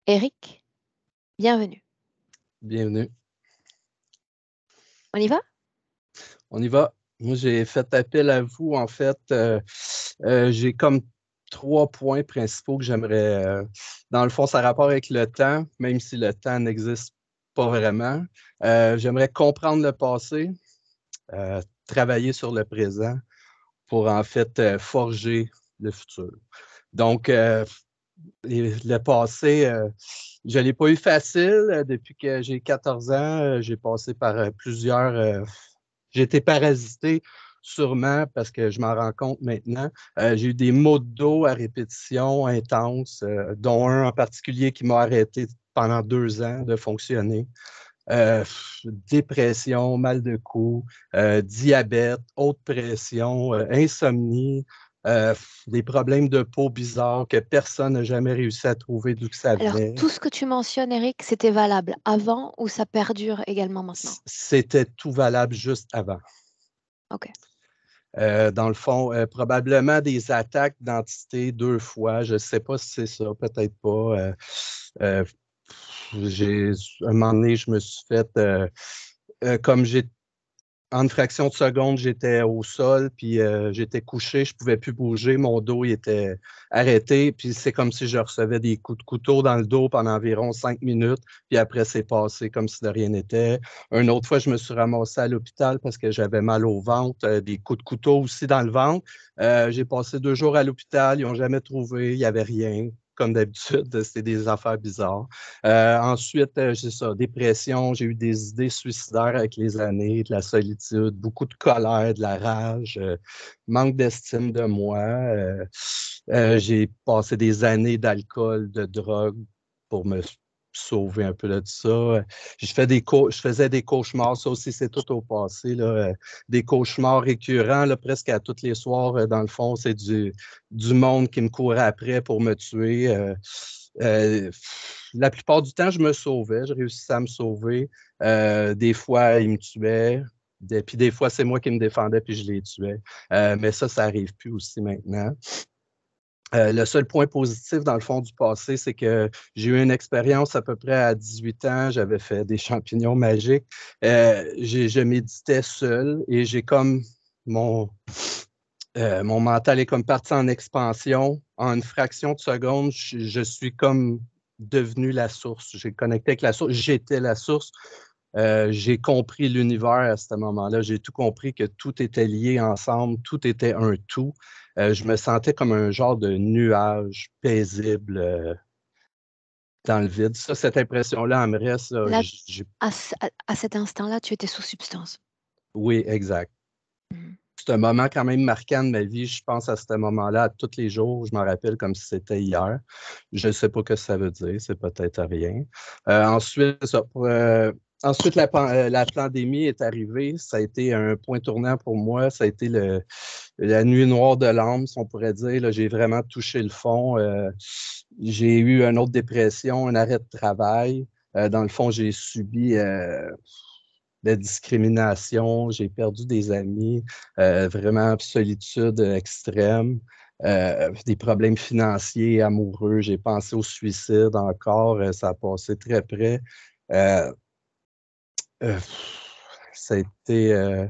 Eric, bienvenue. Bienvenue. On y va? On y va. Moi, j'ai fait appel à vous. En fait, j'ai comme 3 points principaux que j'aimerais. Dans le fond, ça a rapport avec le temps, même si le temps n'existe pas vraiment. J'aimerais comprendre le passé, travailler sur le présent pour en fait forger le futur. Donc, le passé, je ne l'ai pas eu facile depuis que j'ai 14 ans. J'ai passé par plusieurs. J'ai été parasité sûrement parce que je m'en rends compte maintenant. J'ai eu des maux de dos à répétition intenses, dont un en particulier qui m'a arrêté pendant 2 ans de fonctionner. Euh, Dépression, mal de cou, diabète, haute pression, insomnie, euh, des problèmes de peau bizarres que personne n'a jamais réussi à trouver d'où que ça Alors, venait. tout ce que tu mentionnes, Eric, c'était valable avant ou ça perdure également maintenant? C'était tout valable juste avant. Ok. Dans le fond, probablement des attaques d'entité 2 fois. Je ne sais pas si c'est ça, peut-être pas. Euh, un moment donné, je me suis fait, comme j'ai en une fraction de seconde, j'étais au sol, puis j'étais couché, je ne pouvais plus bouger, mon dos il était arrêté, puis c'est comme si je recevais des coups de couteau dans le dos pendant environ 5 minutes, puis après c'est passé comme si de rien n'était. Une autre fois, je me suis ramassé à l'hôpital parce que j'avais mal au ventre, des coups de couteau aussi dans le ventre. J'ai passé 2 jours à l'hôpital, ils n'ont jamais trouvé, il n'y avait rien. Comme d'habitude, c'était des affaires bizarres. Ensuite, j'ai ça, dépression, j'ai eu des idées suicidaires avec les années, de la solitude, beaucoup de colère, de la rage, manque d'estime de moi. J'ai passé des années d'alcool, de drogue pour me sauver un peu de ça. Je faisais des cauchemars, ça aussi c'est tout au passé, là, des cauchemars récurrents, là, presque à tous les soirs, dans le fond, c'est du monde qui me courait après pour me tuer. Euh, la plupart du temps, je me sauvais, je réussissais à me sauver. Des fois, ils me tuaient. Puis des fois, c'est moi qui me défendais puis je les tuais. Mais ça n'arrive plus aussi maintenant. Le seul point positif dans le fond du passé, c'est que j'ai eu une expérience à peu près à 18 ans. J'avais fait des champignons magiques. Je méditais seul et j'ai comme mon, mon mental est comme parti en expansion. En une fraction de seconde, je suis comme devenu la source. J'ai connecté avec la source. J'étais la source. J'ai compris l'univers à ce moment-là. J'ai tout compris que tout était lié ensemble, tout était un tout. Je me sentais comme un genre de nuage paisible dans le vide. Ça, cette impression-là, elle me reste. Là, Là, à cet instant-là, tu étais sous substance. oui, exact. Mhm. C'est un moment quand même marquant de ma vie. Je pense à ce moment-là à tous les jours. Je m'en rappelle comme si c'était hier. Je ne sais pas ce que ça veut dire. C'est peut-être rien. Ensuite, ensuite la pandémie est arrivée. Ça a été un point tournant pour moi. Ça a été la nuit noire de l'âme, si on pourrait dire. Là, j'ai vraiment touché le fond. J'ai eu une autre dépression, un arrêt de travail. Dans le fond, j'ai subi de discrimination, j'ai perdu des amis, vraiment solitude extrême, des problèmes financiers, amoureux, j'ai pensé au suicide encore, ça a passé très près. Euh, euh, Ça a été,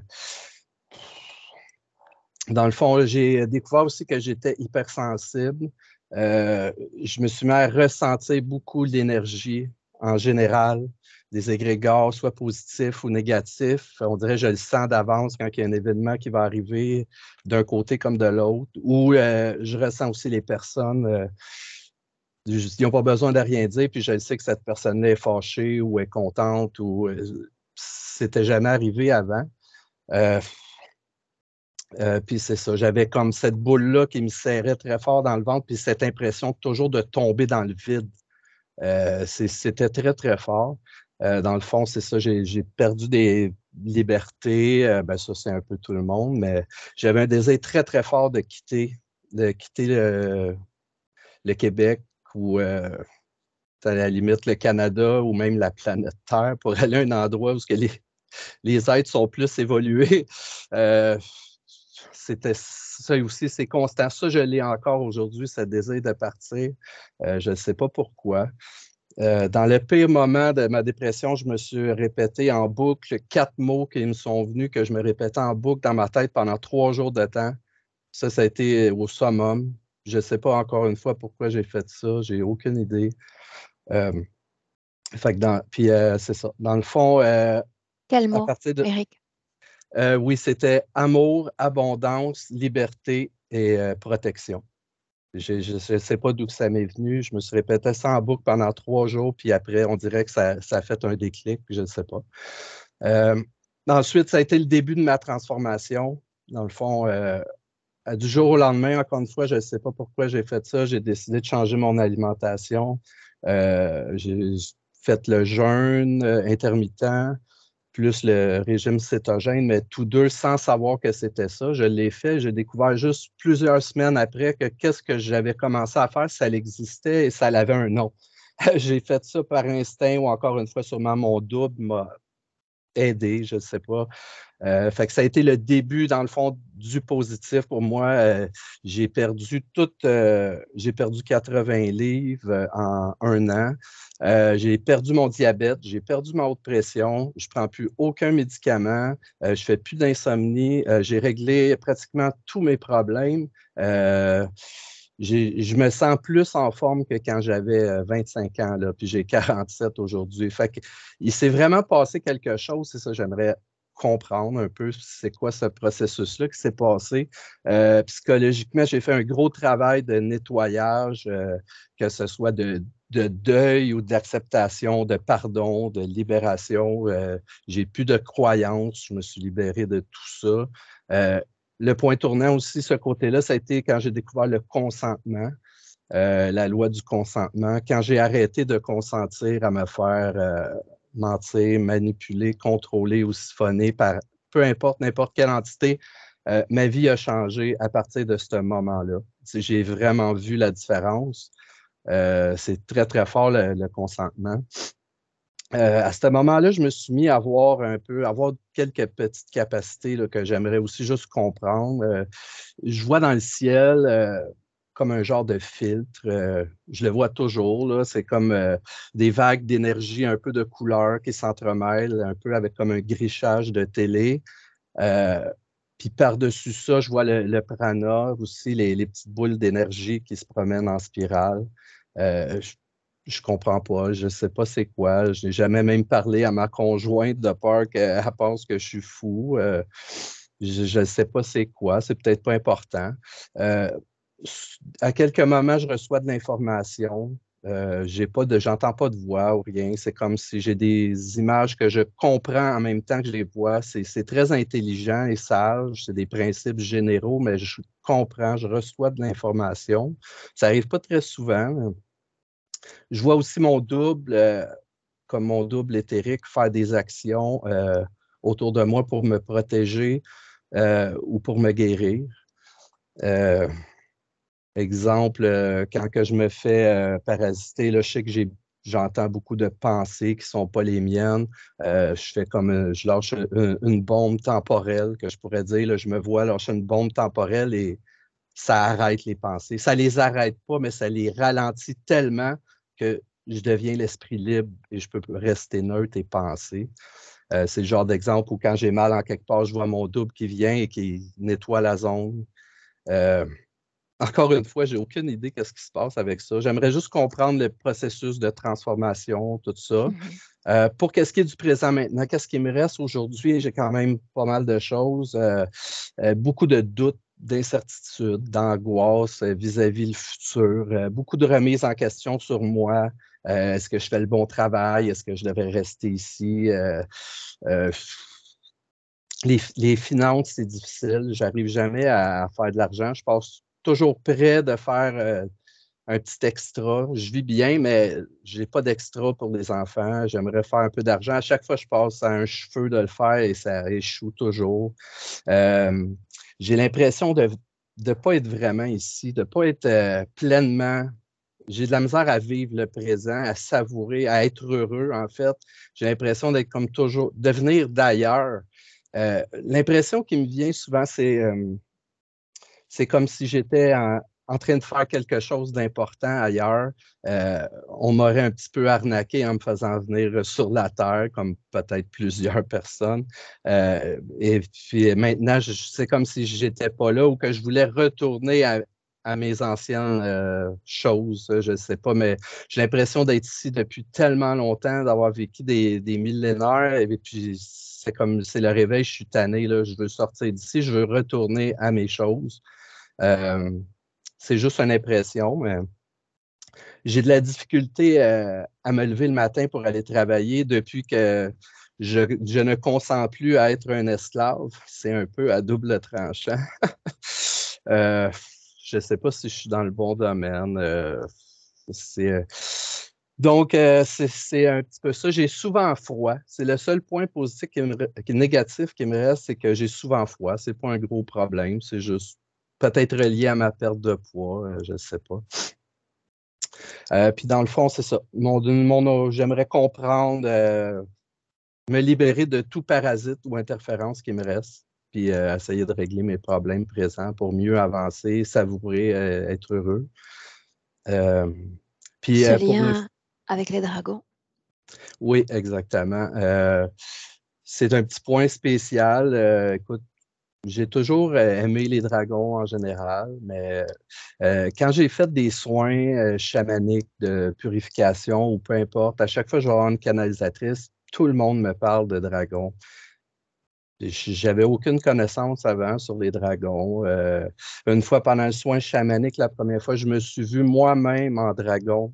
dans le fond, j'ai découvert aussi que j'étais hypersensible. Je me suis mis à ressentir beaucoup l'énergie en général, des égrégores, soit positifs ou négatifs. On dirait que je le sens d'avance quand il y a un événement qui va arriver d'un côté comme de l'autre. Ou je ressens aussi les personnes. Ils n'ont pas besoin de rien dire, puis je sais que cette personne-là est fâchée ou est contente ou c'était jamais arrivé avant. Euh, puis c'est ça, j'avais comme cette boule-là qui me serrait très fort dans le ventre, puis cette impression toujours de tomber dans le vide. C'était très, très fort. Dans le fond, c'est ça, j'ai perdu des libertés. Ben ça, c'est un peu tout le monde, mais j'avais un désir très, très fort de quitter le Québec ou à la limite le Canada ou même la planète Terre pour aller à un endroit où les êtres sont plus évolués. Euh, C'était ça aussi, c'est constant. Ça, je l'ai encore aujourd'hui, ce désir de partir. Je ne sais pas pourquoi. Dans le pire moment de ma dépression, je me suis répété en boucle 4 mots qui me sont venus, que je me répétais en boucle dans ma tête pendant 3 jours de temps. Ça a été au summum. Je ne sais pas encore une fois pourquoi j'ai fait ça. J'ai aucune idée. Euh, puis c'est ça. Dans le fond, Quel à mot, partir de. Eric? Oui, c'était amour, abondance, liberté et protection. Je ne sais pas d'où ça m'est venu. Je me suis répété ça en boucle pendant 3 jours, puis après, on dirait que ça a fait un déclic, je ne sais pas. Euh, Ensuite, ça a été le début de ma transformation. Dans le fond, du jour au lendemain, encore une fois, je ne sais pas pourquoi j'ai fait ça. J'ai décidé de changer mon alimentation. J'ai fait le jeûne intermittent, plus le régime cétogène, mais tous deux sans savoir que c'était ça. Je l'ai fait. J'ai découvert juste plusieurs semaines après que qu'est-ce que j'avais commencé à faire, ça existait et ça avait un nom. J'ai fait ça par instinct ou encore une fois, sûrement mon double m'a aidé, je ne sais pas. Fait que ça a été le début, dans le fond, du positif pour moi. J'ai perdu 80 livres en 1 an. J'ai perdu mon diabète, j'ai perdu ma haute pression, je ne prends plus aucun médicament, je ne fais plus d'insomnie, j'ai réglé pratiquement tous mes problèmes. Euh, je me sens plus en forme que quand j'avais 25 ans, là, puis j'ai 47 aujourd'hui. Fait que, il s'est vraiment passé quelque chose, c'est ça, j'aimerais comprendre un peu c'est quoi ce processus-là qui s'est passé. Psychologiquement, j'ai fait un gros travail de nettoyage, que ce soit de deuil ou d'acceptation, de pardon, de libération. J'ai plus de croyances, je me suis libéré de tout ça. Le point tournant aussi, ce côté-là, ça a été quand j'ai découvert le consentement, la loi du consentement. Quand j'ai arrêté de consentir à me faire mentir, manipuler, contrôler ou siphonner par peu importe, n'importe quelle entité, ma vie a changé à partir de ce moment-là. J'ai vraiment vu la différence. C'est très, très fort le consentement. À ce moment-là, je me suis mis à avoir quelques petites capacités là, que j'aimerais aussi juste comprendre. Je vois dans le ciel comme un genre de filtre. Je le vois toujours, là. C'est comme des vagues d'énergie, un peu de couleur qui s'entremêlent, un peu avec comme un grichage de télé. Euh, Puis par-dessus ça, je vois le prana, aussi les petites boules d'énergie qui se promènent en spirale. Euh, je comprends pas, je sais pas c'est quoi. Je n'ai jamais même parlé à ma conjointe de peur qu'elle pense que je suis fou. Je ne sais pas c'est quoi, c'est peut-être pas important. Euh, à quelques moments, je reçois de l'information. J'entends pas de voix ou rien. C'est comme si j'ai des images que je comprends en même temps que je les vois. C'est très intelligent et sage. C'est des principes généraux, mais je comprends, je reçois de l'information. Ça arrive pas très souvent. Je vois aussi mon double, comme mon double éthérique, faire des actions autour de moi pour me protéger ou pour me guérir. Euh, Exemple, quand que je me fais parasiter, là, je sais que j'entends beaucoup de pensées qui ne sont pas les miennes. Je fais comme, je lâche une bombe temporelle, que je pourrais dire. Là, je me vois lâcher une bombe temporelle et ça arrête les pensées. Ça ne les arrête pas, mais ça les ralentit tellement que je deviens l'esprit libre et je peux rester neutre et penser. C'est le genre d'exemple où quand j'ai mal en quelque part, je vois mon double qui vient et qui nettoie la zone. Euh, Encore une fois, j'ai aucune idée de ce qui se passe avec ça. J'aimerais juste comprendre le processus de transformation, tout ça. Mhm. Pour qu'est-ce qui est du présent maintenant, qu'est-ce qui me reste aujourd'hui? J'ai quand même pas mal de choses. Beaucoup de doutes, d'incertitudes, d'angoisse vis-à-vis le futur. Beaucoup de remises en question sur moi. Est-ce que je fais le bon travail? Est-ce que je devrais rester ici? Euh, les finances, c'est difficile. J'arrive jamais à faire de l'argent. Je passe toujours près de faire un petit extra. Je vis bien, mais je n'ai pas d'extra pour les enfants. J'aimerais faire un peu d'argent. À chaque fois, je passe à un cheveu de le faire et ça échoue toujours. Euh, j'ai l'impression de ne pas être vraiment ici, de ne pas être pleinement. J'ai de la misère à vivre le présent, à savourer, à être heureux, en fait. J'ai l'impression d'être comme toujours, de venir d'ailleurs. L'impression qui me vient souvent, c'est comme si j'étais en train de faire quelque chose d'important ailleurs, on m'aurait un petit peu arnaqué en me faisant venir sur la Terre, comme peut-être plusieurs personnes. Et puis maintenant, c'est comme si j'étais pas là ou que je voulais retourner à mes anciennes choses, je ne sais pas, mais j'ai l'impression d'être ici depuis tellement longtemps, d'avoir vécu des millénaires, et puis c'est comme, c'est le réveil, je suis tanné, là, je veux sortir d'ici, je veux retourner à mes choses. C'est juste une impression, mais j'ai de la difficulté à me lever le matin pour aller travailler depuis que je ne consens plus à être un esclave. C'est un peu à double tranchant. Euh, je ne sais pas si je suis dans le bon domaine. C'est, donc, c'est un petit peu ça. J'ai souvent froid. C'est le seul point positif qui est négatif qui me reste, c'est que j'ai souvent froid. C'est pas un gros problème. C'est juste peut-être relié à ma perte de poids. Je ne sais pas. Puis dans le fond, c'est ça. J'aimerais comprendre, me libérer de tout parasite ou interférence qui me reste, puis essayer de régler mes problèmes présents pour mieux avancer, savourer, être heureux. Puis Ce pour le... lien avec les dragons. Oui, exactement. C'est un petit point spécial. Écoute, j'ai toujours aimé les dragons en général, mais quand j'ai fait des soins chamaniques de purification ou peu importe, à chaque fois que je vais avoir une canalisatrice, tout le monde me parle de dragons. J'avais aucune connaissance avant sur les dragons. Une fois pendant le soin chamanique, la première fois, je me suis vu moi-même en dragon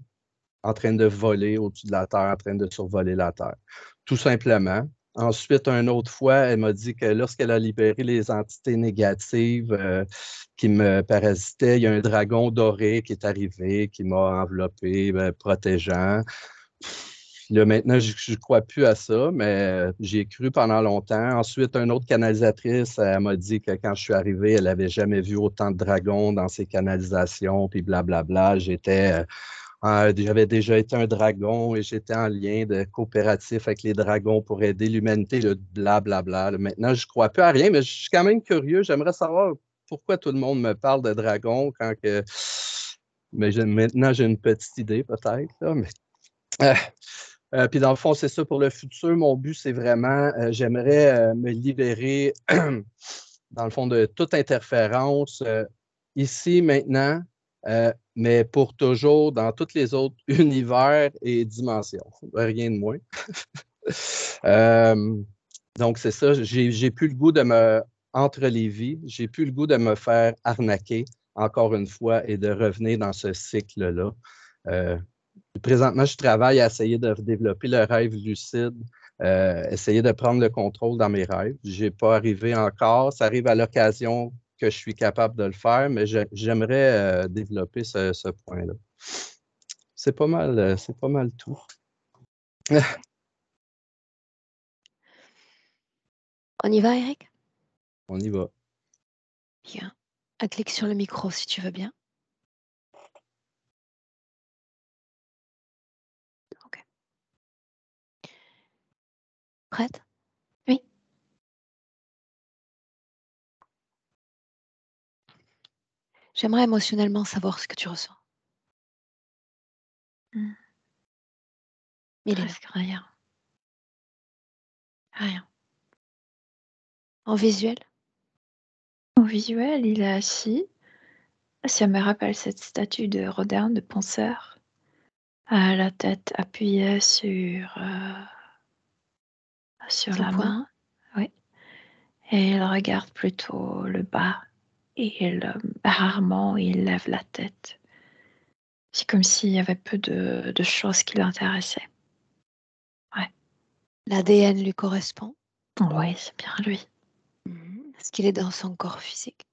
en train de voler au-dessus de la Terre, en train de survoler la Terre. Tout simplement. Ensuite, une autre fois, elle m'a dit que lorsqu'elle a libéré les entités négatives qui me parasitaient, il y a un dragon doré qui est arrivé, qui m'a enveloppé, protégeant. Là, maintenant, je ne crois plus à ça, mais j'y ai cru pendant longtemps. Ensuite, une autre canalisatrice, elle m'a dit que quand je suis arrivé, elle n'avait jamais vu autant de dragons dans ses canalisations, puis blablabla. J'avais déjà été un dragon et j'étais en lien de coopératif avec les dragons pour aider l'humanité, le blablabla. Maintenant, je ne crois plus à rien, mais je suis quand même curieux. J'aimerais savoir pourquoi tout le monde me parle de dragons quand que. Mais maintenant, j'ai une petite idée peut-être, là, mais. Puis dans le fond, c'est ça pour le futur. Mon but, c'est vraiment, j'aimerais me libérer, dans le fond, de toute interférence ici, maintenant, mais pour toujours dans tous les autres univers et dimensions. Rien de moins. Euh, donc, c'est ça. J'ai plus le goût de entre les vies, j'ai plus le goût de me faire arnaquer encore une fois et de revenir dans ce cycle-là. Présentement, je travaille à essayer de développer le rêve lucide, essayer de prendre le contrôle dans mes rêves. Je n'ai pas arrivé encore. Ça arrive à l'occasion que je suis capable de le faire, mais j'aimerais développer ce point-là. C'est pas mal tout. On y va, Eric? On y va. Bien. Un clic sur le micro si tu veux bien. Ok. Prête? Oui. J'aimerais émotionnellement savoir ce que tu ressens. Il est là. Presque rien. Rien. En visuel? En visuel, il est assis. Ça me rappelle cette statue de Rodin, de penseur, la tête appuyée sur Son la poing. main. Oui. Et il regarde plutôt le bas. Et rarement, il lève la tête. C'est comme s'il y avait peu de choses qui l'intéressaient. Ouais. L'ADN lui correspond. Oui, c'est bien lui. Est-ce qu'il est dans son corps physique?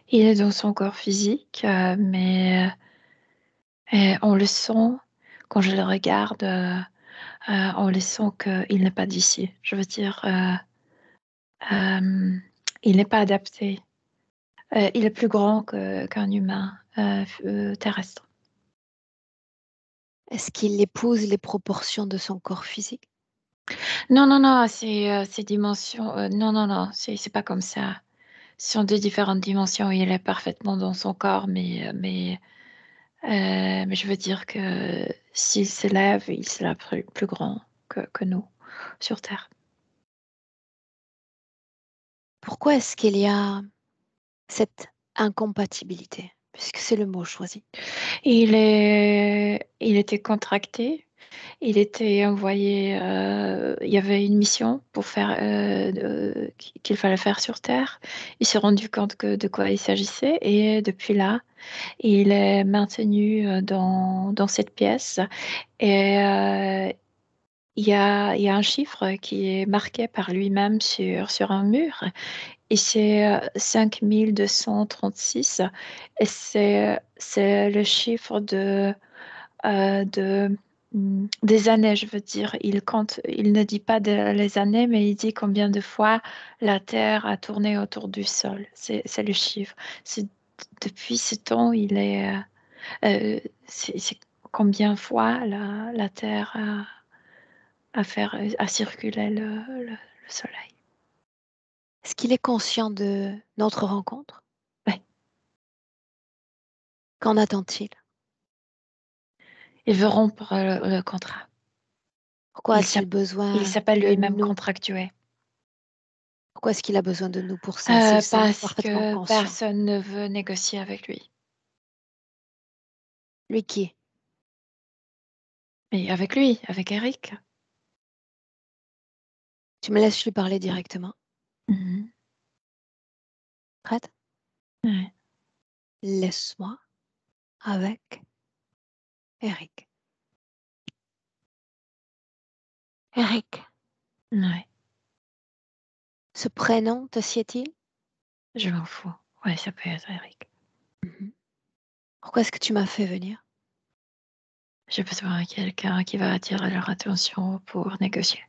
Il est dans son corps physique, mais on le sent, quand je le regarde, on le sent qu'il n'est pas d'ici. Je veux dire, il n'est pas adapté. Il est plus grand qu'un humain terrestre. Est-ce qu'il épouse les proportions de son corps physique? Non, non, non, ces dimensions, non, non, non, c'est pas comme ça. Ce sont deux différentes dimensions. Il est parfaitement dans son corps, mais je veux dire que s'il s'élève, il sera plus grand que nous sur Terre. Pourquoi est-ce qu'il y a cette incompatibilité, puisque c'est le mot choisi? Il était contracté. Il était envoyé, il y avait une mission pour faire, qu'il fallait faire sur Terre. Il s'est rendu compte de quoi il s'agissait et depuis là, il est maintenu dans cette pièce et il y a un chiffre qui est marqué par lui-même sur un mur et c'est 5236 et c'est le chiffre des années, je veux dire. Il compte, il ne dit pas les années, mais il dit combien de fois la Terre a tourné autour du sol. C'est le chiffre. C'est, depuis ce temps, c'est combien de fois la Terre a circulé le Soleil. Est-ce qu'il est conscient de notre rencontre? Ouais. Qu'en attend-il? Il veut rompre le contrat. Pourquoi Il a-t-il il besoin s'appelle de lui-même nous? contractué. Pourquoi est-ce qu'il a besoin de nous pour ça, s'il semble Parce parfaitement que conscient? personne ne veut négocier avec lui. Lui qui? Mais avec lui, avec Eric. Tu me laisses lui parler directement. Mhm. Prête? Ouais. Laisse-moi avec Eric. Eric, Ouais. ce prénom te sied-il? Je m'en fous. Ouais, ça peut être Eric. Mhm. Pourquoi est-ce que tu m'as fait venir? J'ai besoin de quelqu'un qui va attirer leur attention pour négocier.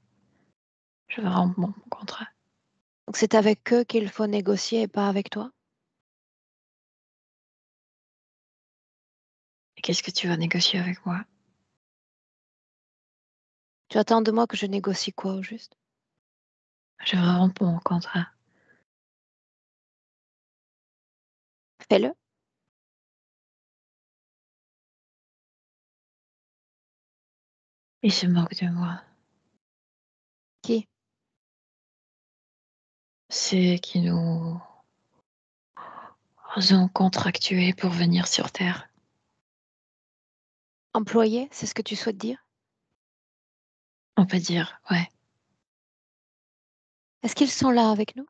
Je veux rompre mon contrat. Donc c'est avec eux qu'il faut négocier et pas avec toi? Et qu'est-ce que tu vas négocier avec moi? Tu attends de moi que je négocie quoi au juste? Je veux rompre mon contrat. Fais-le. Il se moque de moi. Qui? C'est qui nous ont contractués pour venir sur Terre. Employé, c'est ce que tu souhaites dire? On peut dire, ouais, Est-ce qu'ils sont là avec nous?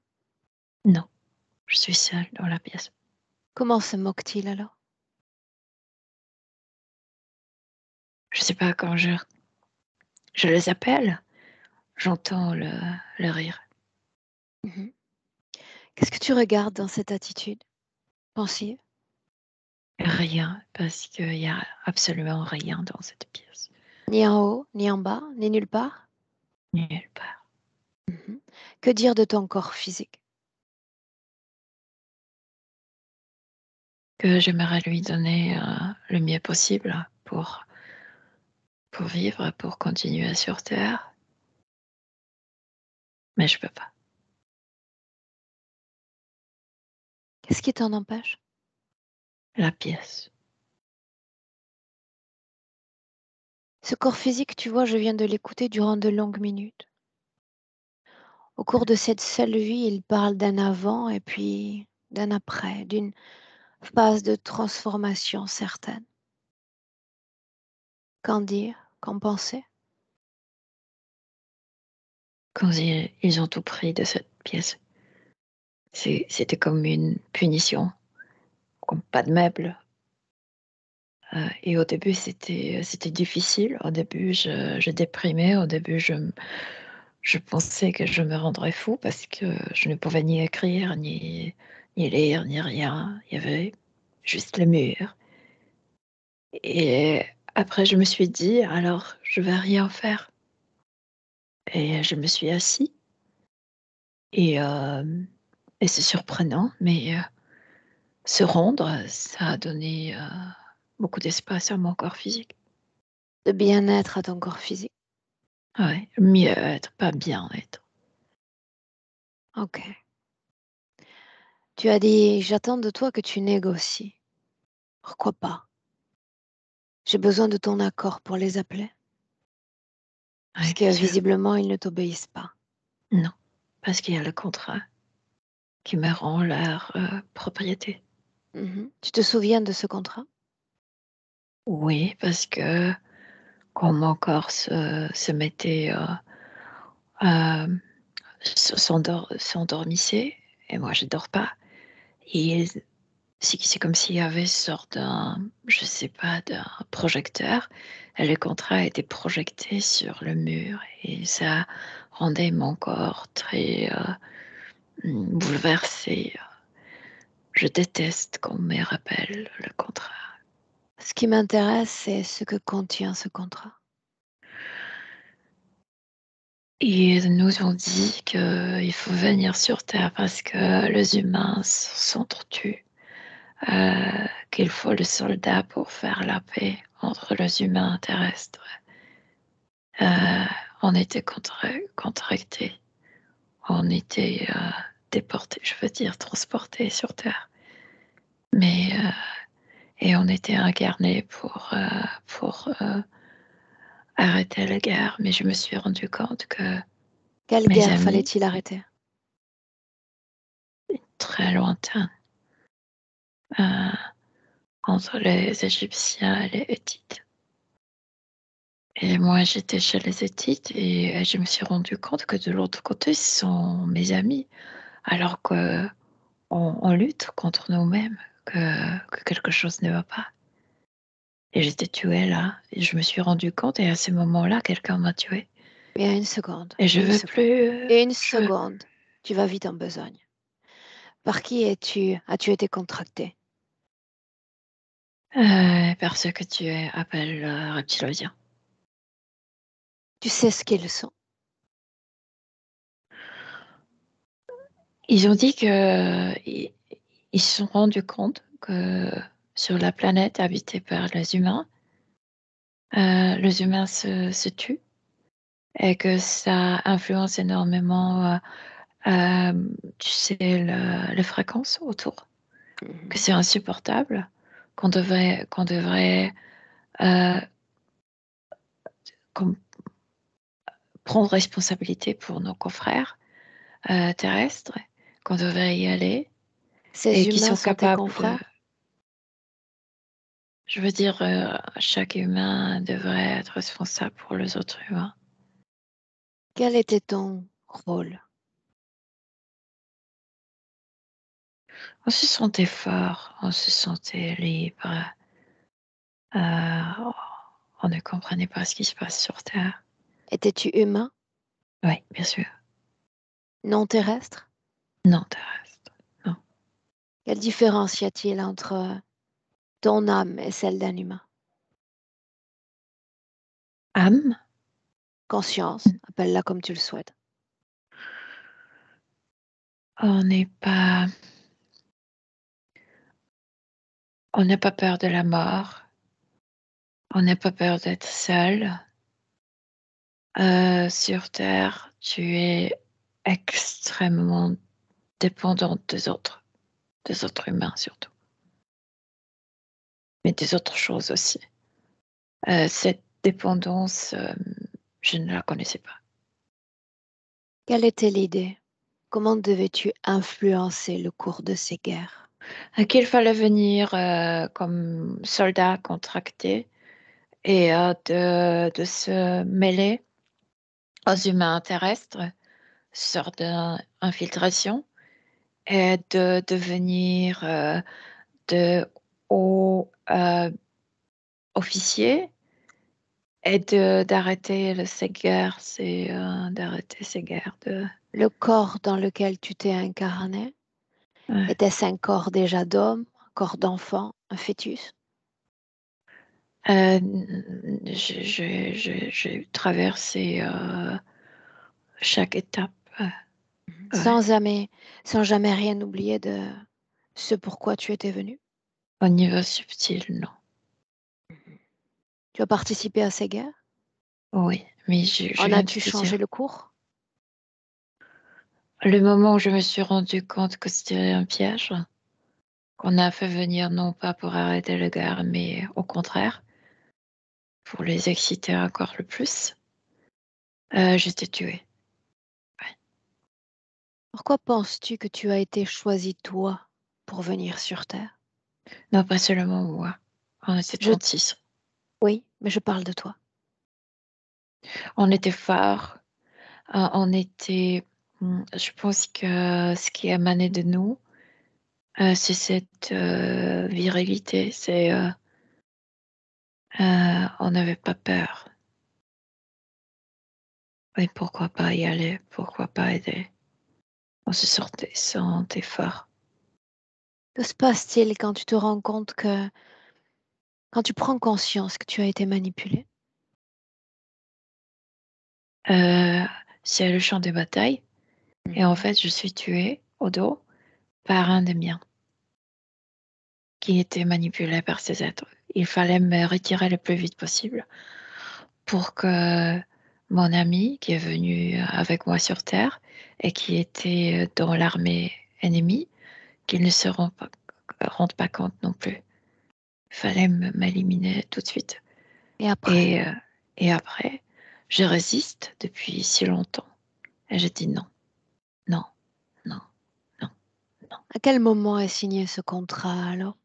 non, je suis seule dans la pièce. Comment se moque-t-il alors? Je sais pas quand je les appelle, j'entends le rire. Mhm. Qu'est-ce que tu regardes dans cette attitude pensive? Rien, parce qu'il y a absolument rien dans cette pièce. Ni en haut, ni en bas, ni nulle part? Nulle part. Mhm. Que dire de ton corps physique? Que j'aimerais lui donner le mieux possible pour vivre, pour continuer sur Terre, mais je peux pas. Qu'est-ce qui t'en empêche? La pièce. Ce corps physique, tu vois, je viens de l'écouter durant de longues minutes. Au cours de cette seule vie, il parle d'un avant et puis d'un après, d'une phase de transformation certaine. Qu'en dire? Qu'en penser? Quand ils ont tout pris de cette pièce, c'était comme une punition, comme pas de meubles. Et au début, c'était difficile. Au début, je déprimais. Au début, je pensais que je me rendrais fou parce que je ne pouvais ni écrire, ni lire, ni rien. Il y avait juste le mur. Et après, je me suis dit, alors, je vais rien faire. Et je me suis assise. Et, et c'est surprenant, mais se rendre, ça a donné beaucoup d'espace à mon corps physique. De bien-être à ton corps physique. Ouais, mieux être, pas bien être. Ok. Tu as dit, j'attends de toi que tu négocies. Pourquoi pas? J'ai besoin de ton accord pour les appeler, Oui, puisque bien sûr. visiblement, ils ne t'obéissent pas. Non, parce qu'il y a le contrat qui me rend leur propriété. Tu te souviens de ce contrat? Oui, parce que quand mon corps se mettait, s'endormissait, et moi je dors pas, et c'est comme s'il y avait une sorte d'un, je sais pas, d'un projecteur, et le contrat était projeté sur le mur, et ça rendait mon corps très bouleversé. Je déteste qu'on me rappelle le contrat. Ce qui m'intéresse, c'est ce que contient ce contrat. Ils nous ont dit qu'il faut venir sur Terre parce que les humains s'entretuent, qu'il faut le soldat pour faire la paix entre les humains terrestres. On était contractés, on était déportés, je veux dire transportés sur Terre. Mais, et on était incarnés pour arrêter la guerre. Mais je me suis rendu compte que Quelle mes guerre amis, fallait-il arrêter? très lointains, euh, entre les Égyptiens et les Hittites. Et moi, j'étais chez les Hittites et je me suis rendu compte que de l'autre côté, ce sont mes amis, alors que on lutte contre nous-mêmes, que quelque chose ne va pas. Et j'étais tuée là, et je me suis rendu compte, et à ce moment-là, quelqu'un m'a tuée. Il y a une seconde. Et je Une veux seconde. plus. Et une seconde. Tu vas vite en besogne. Par qui as-tu été contracté? Parce que tu appelles reptilien. Tu sais ce qu'ils sont. Ils ont dit que ils se sont rendus compte que sur la planète habitée par les humains se tuent et que ça influence énormément, tu sais, les fréquences autour, que Mhm. c'est insupportable, qu'on devrait euh, qu'on- prendre responsabilité pour nos confrères terrestres, qu'on devrait y aller et Ces qui humains sont sont tes capables de. confrères? Je veux dire, chaque humain devrait être responsable pour les autres humains. Quel était ton rôle? On se sentait fort, on se sentait libre. Euh, on ne comprenait pas ce qui se passe sur Terre. Étais-tu humain? Oui, bien sûr. Non terrestre? Non, terrestre. Non. Quelle différence y a-t-il entre ton âme et celle d'un humain? Âme, Conscience, appelle-la comme tu le souhaites. on n'est pas. On n'a pas peur de la mort. On n'a pas peur d'être seul. Sur Terre, tu es extrêmement dépendante des autres humains surtout, mais des autres choses aussi. Cette dépendance, je ne la connaissais pas. Quelle était l'idée? Comment devais-tu influencer le cours de ces guerres? Qu'il fallait venir comme soldat contracté et de se mêler aux humains terrestres, sorte d'infiltration, et de devenir de hauts officiers et d'arrêter ces guerres, d'arrêter ces guerres. Le corps dans lequel tu t'es incarné, Ouais. était-ce un corps déjà d'homme, un corps d'enfant, un fœtus? Euh, j'ai traversé chaque étape. Ouais. Sans jamais, sans jamais rien oublier de ce pourquoi tu étais venu? Au niveau subtil, non. Tu as participé à ces guerres? Oui, mais je En viens de as-tu te changé dire. le cours? Le moment où je me suis rendu compte que c'était un piège, qu'on a fait venir non pas pour arrêter le gars, mais au contraire, pour les exciter encore le plus, j'étais tuée. Pourquoi penses-tu que tu as été choisi toi pour venir sur Terre? Non, pas seulement moi. On était Je... 36. Oui, mais je parle de toi. On était forts. On était... Je pense que ce qui émanait de nous, c'est cette virilité. On n'avait pas peur. Et pourquoi pas y aller? Pourquoi pas aider? On se sentait fort. Que se passe-t-il quand tu te rends compte que, quand tu prends conscience que tu as été manipulé? C'est le champ de bataille. Et en fait, je suis tuée au dos par un des miens qui était manipulé par ces êtres. Il fallait me retirer le plus vite possible pour que mon ami qui est venu avec moi sur Terre et qui était dans l'armée ennemie, qu'il ne se rende pas compte non plus. Il fallait m'éliminer tout de suite. Et après? Et après, je résiste depuis si longtemps. Et je dis non, non, non, non, non, À quel moment est signé ce contrat alors?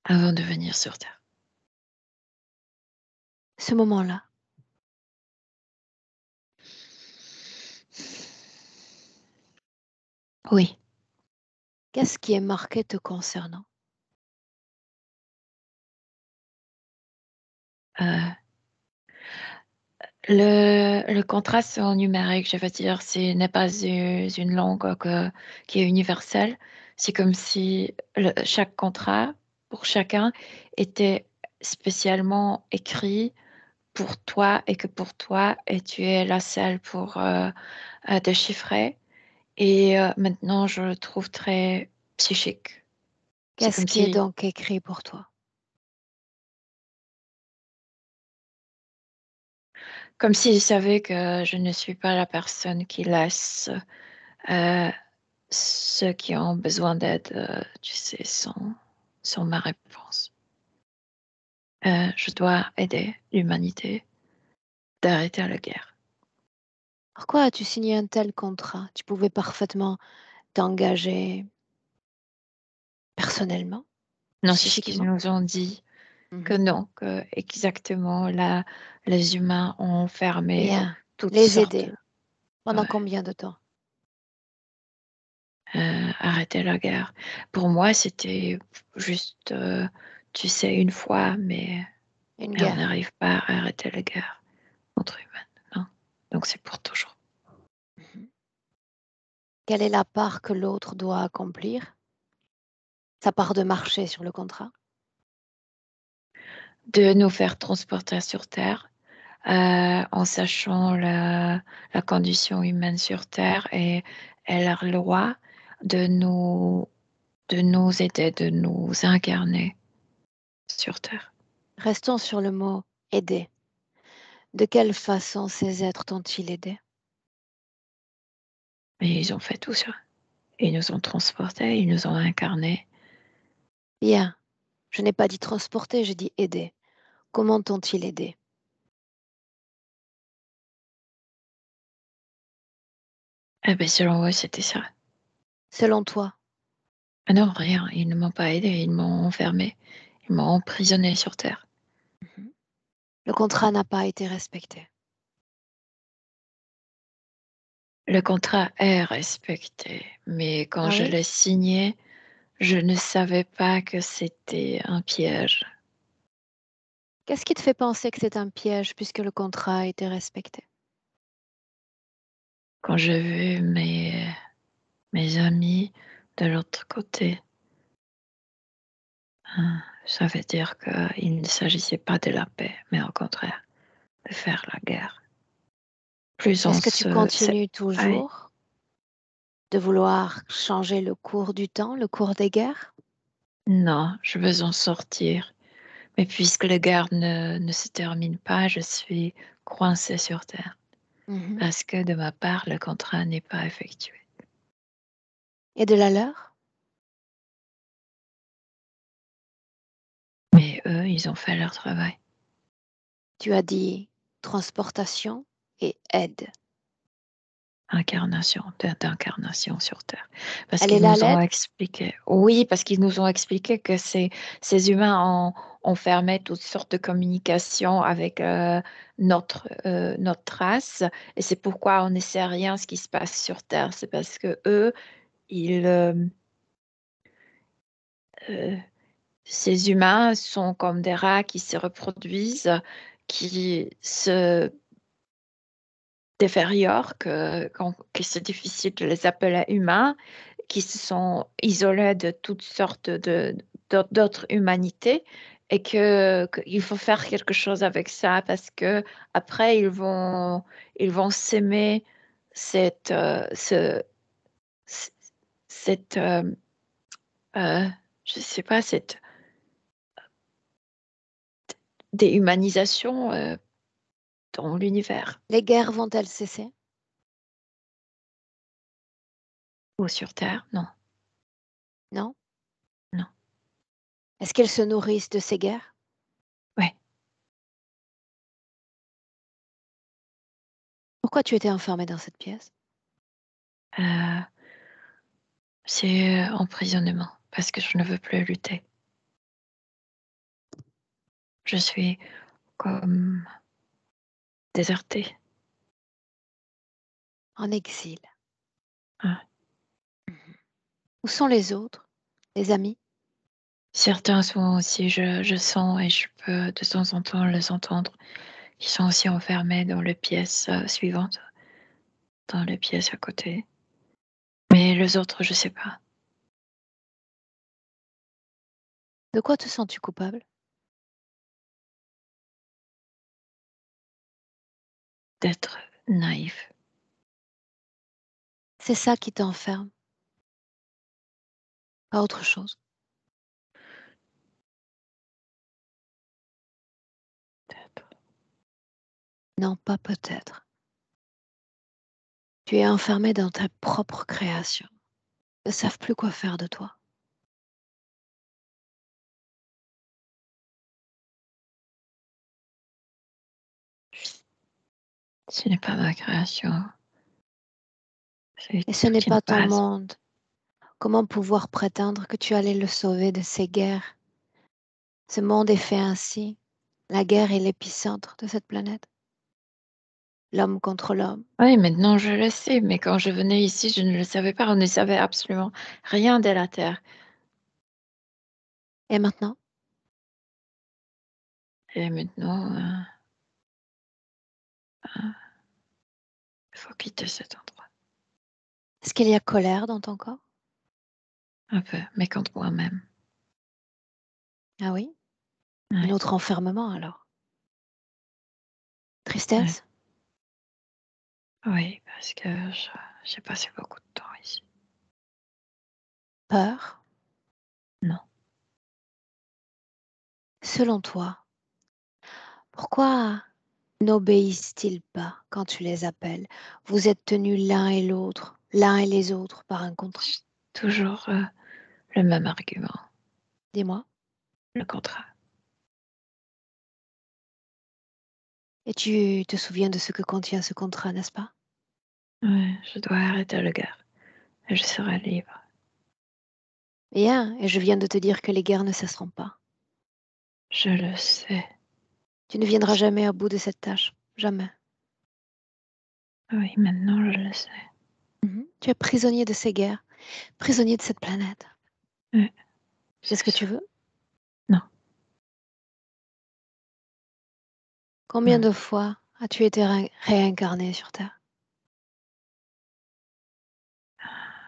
avant de venir sur Terre. Ce moment-là? Oui. Qu'est-ce qui est marqué te concernant? Euh, le contrat, c'est en numérique, je veux dire, ce n'est pas une langue qui est universelle. C'est comme si chaque contrat, pour chacun, était spécialement écrit pour toi et que pour toi, et tu es la seule pour déchiffrer. Et maintenant, je le trouve très psychique. C'est Qu'est-ce comme qui est si, donc écrit pour toi? comme s'il savait que je ne suis pas la personne qui laisse euh, ceux qui ont besoin d'aide, tu sais, sans ma réponse. Je dois aider l'humanité d'arrêter la guerre. Pourquoi as-tu signé un tel contrat? Tu pouvais parfaitement t'engager personnellement, Non, c'est ce qu'ils psychiquement. nous ont dit, que Mhm. non, que exactement là, les humains ont fermé Bien. toutes Les sortes. aider. Pendant Ouais, combien de temps? arrêter la guerre. Pour moi, c'était juste, tu sais, une fois, Une mais on guerre. n'arrive pas à arrêter la guerre entre humains, non. Donc c'est pour toujours. Mhm. Quelle est la part que l'autre doit accomplir? Sa part de marché sur le contrat? De nous faire transporter sur Terre, en sachant la condition humaine sur Terre et leur loi de nous aider, de nous incarner sur Terre. Restons sur le mot aider. De quelle façon ces êtres t'ont-ils aidé? Et ils ont fait tout ça. Ils nous ont transportés, ils nous ont incarnés. Bien. Je n'ai pas dit transporter, j'ai dit aider. Comment t'ont-ils aidé? Eh bien, selon eux, c'était ça. Selon toi? Ah non, rien. Ils ne m'ont pas aidé, ils m'ont enfermé. Ils m'ont emprisonné sur Terre. Mhm. Le contrat n'a pas été respecté. Le contrat est respecté, mais quand Ah je oui? l'ai signé, je ne savais pas que c'était un piège. Qu'est-ce qui te fait penser que c'est un piège puisque le contrat a été respecté? Quand j'ai vu mes amis de l'autre côté, ça veut dire qu'il ne s'agissait pas de la paix, mais au contraire, de faire la guerre. Plus on Est-ce que tu se continues séparait, toujours de vouloir changer le cours du temps, le cours des guerres? non, je veux en sortir. Mais puisque la guerre ne se termine pas, je suis coincée sur Terre. Mhm. Parce que de ma part, le contrat n'est pas effectué. Et de la leur? Mais eux, ils ont fait leur travail. Tu as dit transportation et aide. D'incarnation sur Terre. Parce Elle est qu'ils là, nous ont l'aide? expliqué. Oui, parce qu'ils nous ont expliqué que ces humains ont fermé toutes sortes de communications avec notre race. Et c'est pourquoi on ne sait rien ce qui se passe sur Terre. C'est parce que eux, ils, euh, ces humains sont comme des rats qui se reproduisent, qui se défériorent, que c'est difficile de les appeler humains, qui se sont isolés de toutes sortes d'autres humanités et qu'il faut faire quelque chose avec ça parce que après ils vont s'aimer cette, c- cette euh, je sais pas, cette déhumanisation dans l'univers Les guerres vont-elles cesser? ou sur Terre. Non, Non? non. Est-ce qu'elles se nourrissent de ces guerres? Ouais. Pourquoi tu étais enfermée dans cette pièce? Euh, c'est emprisonnement parce que je ne veux plus lutter. Je suis comme désertée. En exil. Ah. Où sont les autres? Les amis? Certains sont aussi, je sens et je peux de temps en temps les entendre. Ils sont aussi enfermés dans les pièces suivantes, dans les pièces à côté. Mais les autres, je sais pas. De quoi te sens-tu coupable? D'être naïf. C'est ça qui t'enferme, pas autre chose. Peut-être. Non, pas peut-être. Tu es enfermé dans ta propre création. Ils ne savent plus quoi faire de toi. Ce n'est pas ma création. C'est Et ce n'est toute une pas ton base. monde. Comment pouvoir prétendre que tu allais le sauver de ces guerres? Ce monde est fait ainsi. La guerre est l'épicentre de cette planète. L'homme contre l'homme. Oui, maintenant je le sais, mais quand je venais ici, je ne le savais pas. On ne savait absolument rien de la Terre. Et maintenant, Et maintenant, il faut quitter cet endroit. est-ce qu'il y a colère dans ton corps? Un peu, mais contre moi-même. Ah oui? Un Ouais, autre enfermement alors? ouais. Tristesse? Oui, parce que j'ai passé beaucoup de temps ici. Peur? Non. Selon toi, pourquoi n'obéissent-ils pas quand tu les appelles? Vous êtes tenus l'un et l'autre, l'un et les autres par un contrat. Toujours le même argument, Dis-moi. le contrat. Et tu te souviens de ce que contient ce contrat, n'est-ce pas? Ouais, je dois arrêter la guerre et je serai libre. Bien, et je viens de te dire que les guerres ne cesseront pas. Je le sais. Tu ne viendras jamais à bout de cette tâche. Jamais. Oui, maintenant je le sais. Tu es prisonnier de ces guerres, prisonnier de cette planète. Ouais, C'est ce c'est que tu ça. veux? Non, Combien non. de fois as-tu été réincarné sur Terre?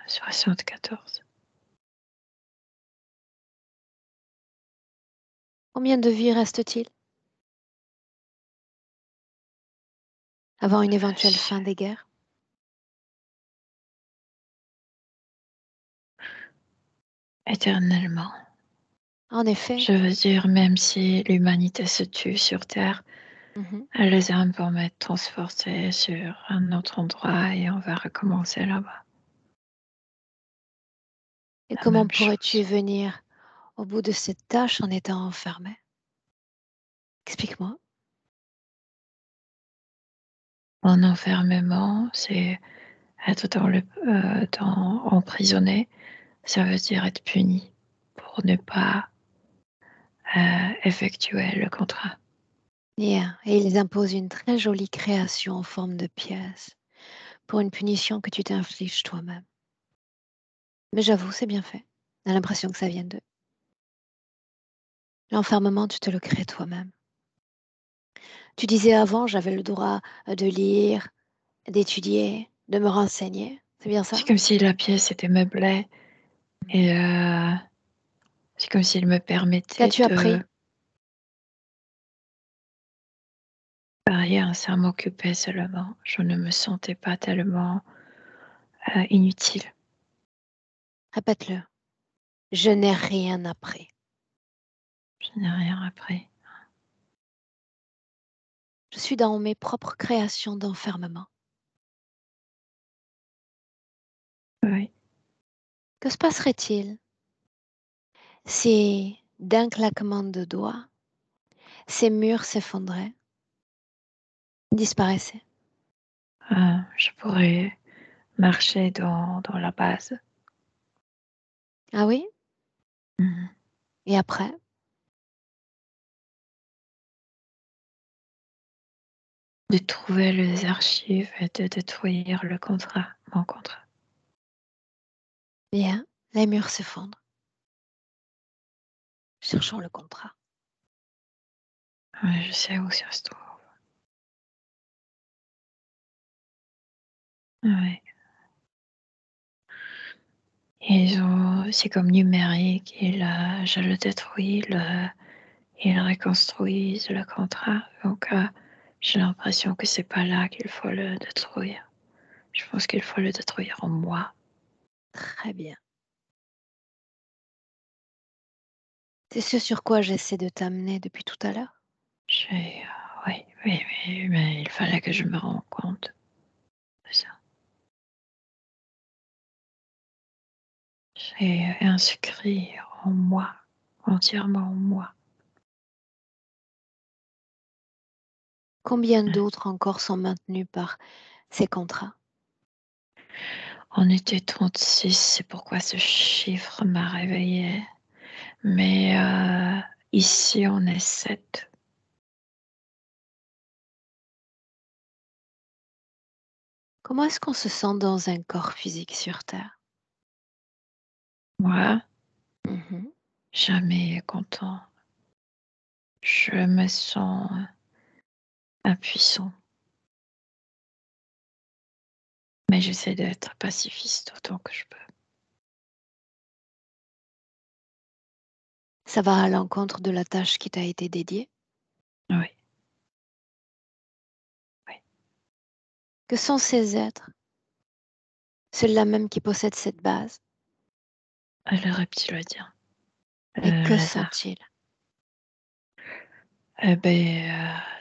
74. Combien de vies reste-t-il avant une éventuelle fin des guerres? Éternellement. En effet. Je veux dire, même si l'humanité se tue sur Terre, Mhm. les âmes vont être transportées sur un autre endroit et on va recommencer là-bas. Et la comment même pourrais-tu chose. venir au bout de cette tâche en étant enfermé? Explique-moi. En enfermement, c'est être emprisonné, ça veut dire être puni pour ne pas effectuer le contrat. Yeah. Et ils imposent une très jolie création en forme de pièce pour une punition que tu t'infliges toi-même. Mais j'avoue, c'est bien fait. On a l'impression que ça vient d'eux. L'enfermement, tu te le crées toi-même. Tu disais avant, j'avais le droit de lire, d'étudier, de me renseigner. C'est bien C'est ça? comme si la pièce était meublée et c'est comme s'il me permettait Qu'as-tu de... appris? Rien, ça m'occupait seulement. Je ne me sentais pas tellement inutile. Répète-le. Je n'ai rien appris. Je n'ai rien appris. Je suis dans mes propres créations d'enfermement. Oui. Que se passerait-il si, d'un claquement de doigts, ces murs s'effondraient, disparaissaient? Je pourrais marcher dans la base. Ah oui? Mhm. Et après? De trouver les archives et de détruire mon contrat. Bien, les murs s'effondrent. Cherchons le contrat. Ouais, je sais où ça se trouve. Ouais. C'est comme numérique, je le détruis, ils reconstruisent le contrat. Donc, j'ai l'impression que c'est pas là qu'il faut le détruire. Je pense qu'il faut le détruire en moi. Très bien. C'est ce sur quoi j'essaie de t'amener depuis tout à l'heure. Oui, mais il fallait que je me rende compte de ça. J'ai inscrit en moi, entièrement en moi. Combien d'autres encore sont maintenus par ces contrats? On était 36, c'est pourquoi ce chiffre m'a réveillée. Mais ici, on est 7. Comment est-ce qu'on se sent dans un corps physique sur Terre? Moi, Mhm. jamais content. Je me sens impuissant. Mais j'essaie d'être pacifiste autant que je peux. Ça va à l'encontre de la tâche qui t'a été dédiée? Oui, oui. Que sont ces êtres? Ceux-là même qui possèdent cette base? Le reptilien, Et que Lazare. sont-ils?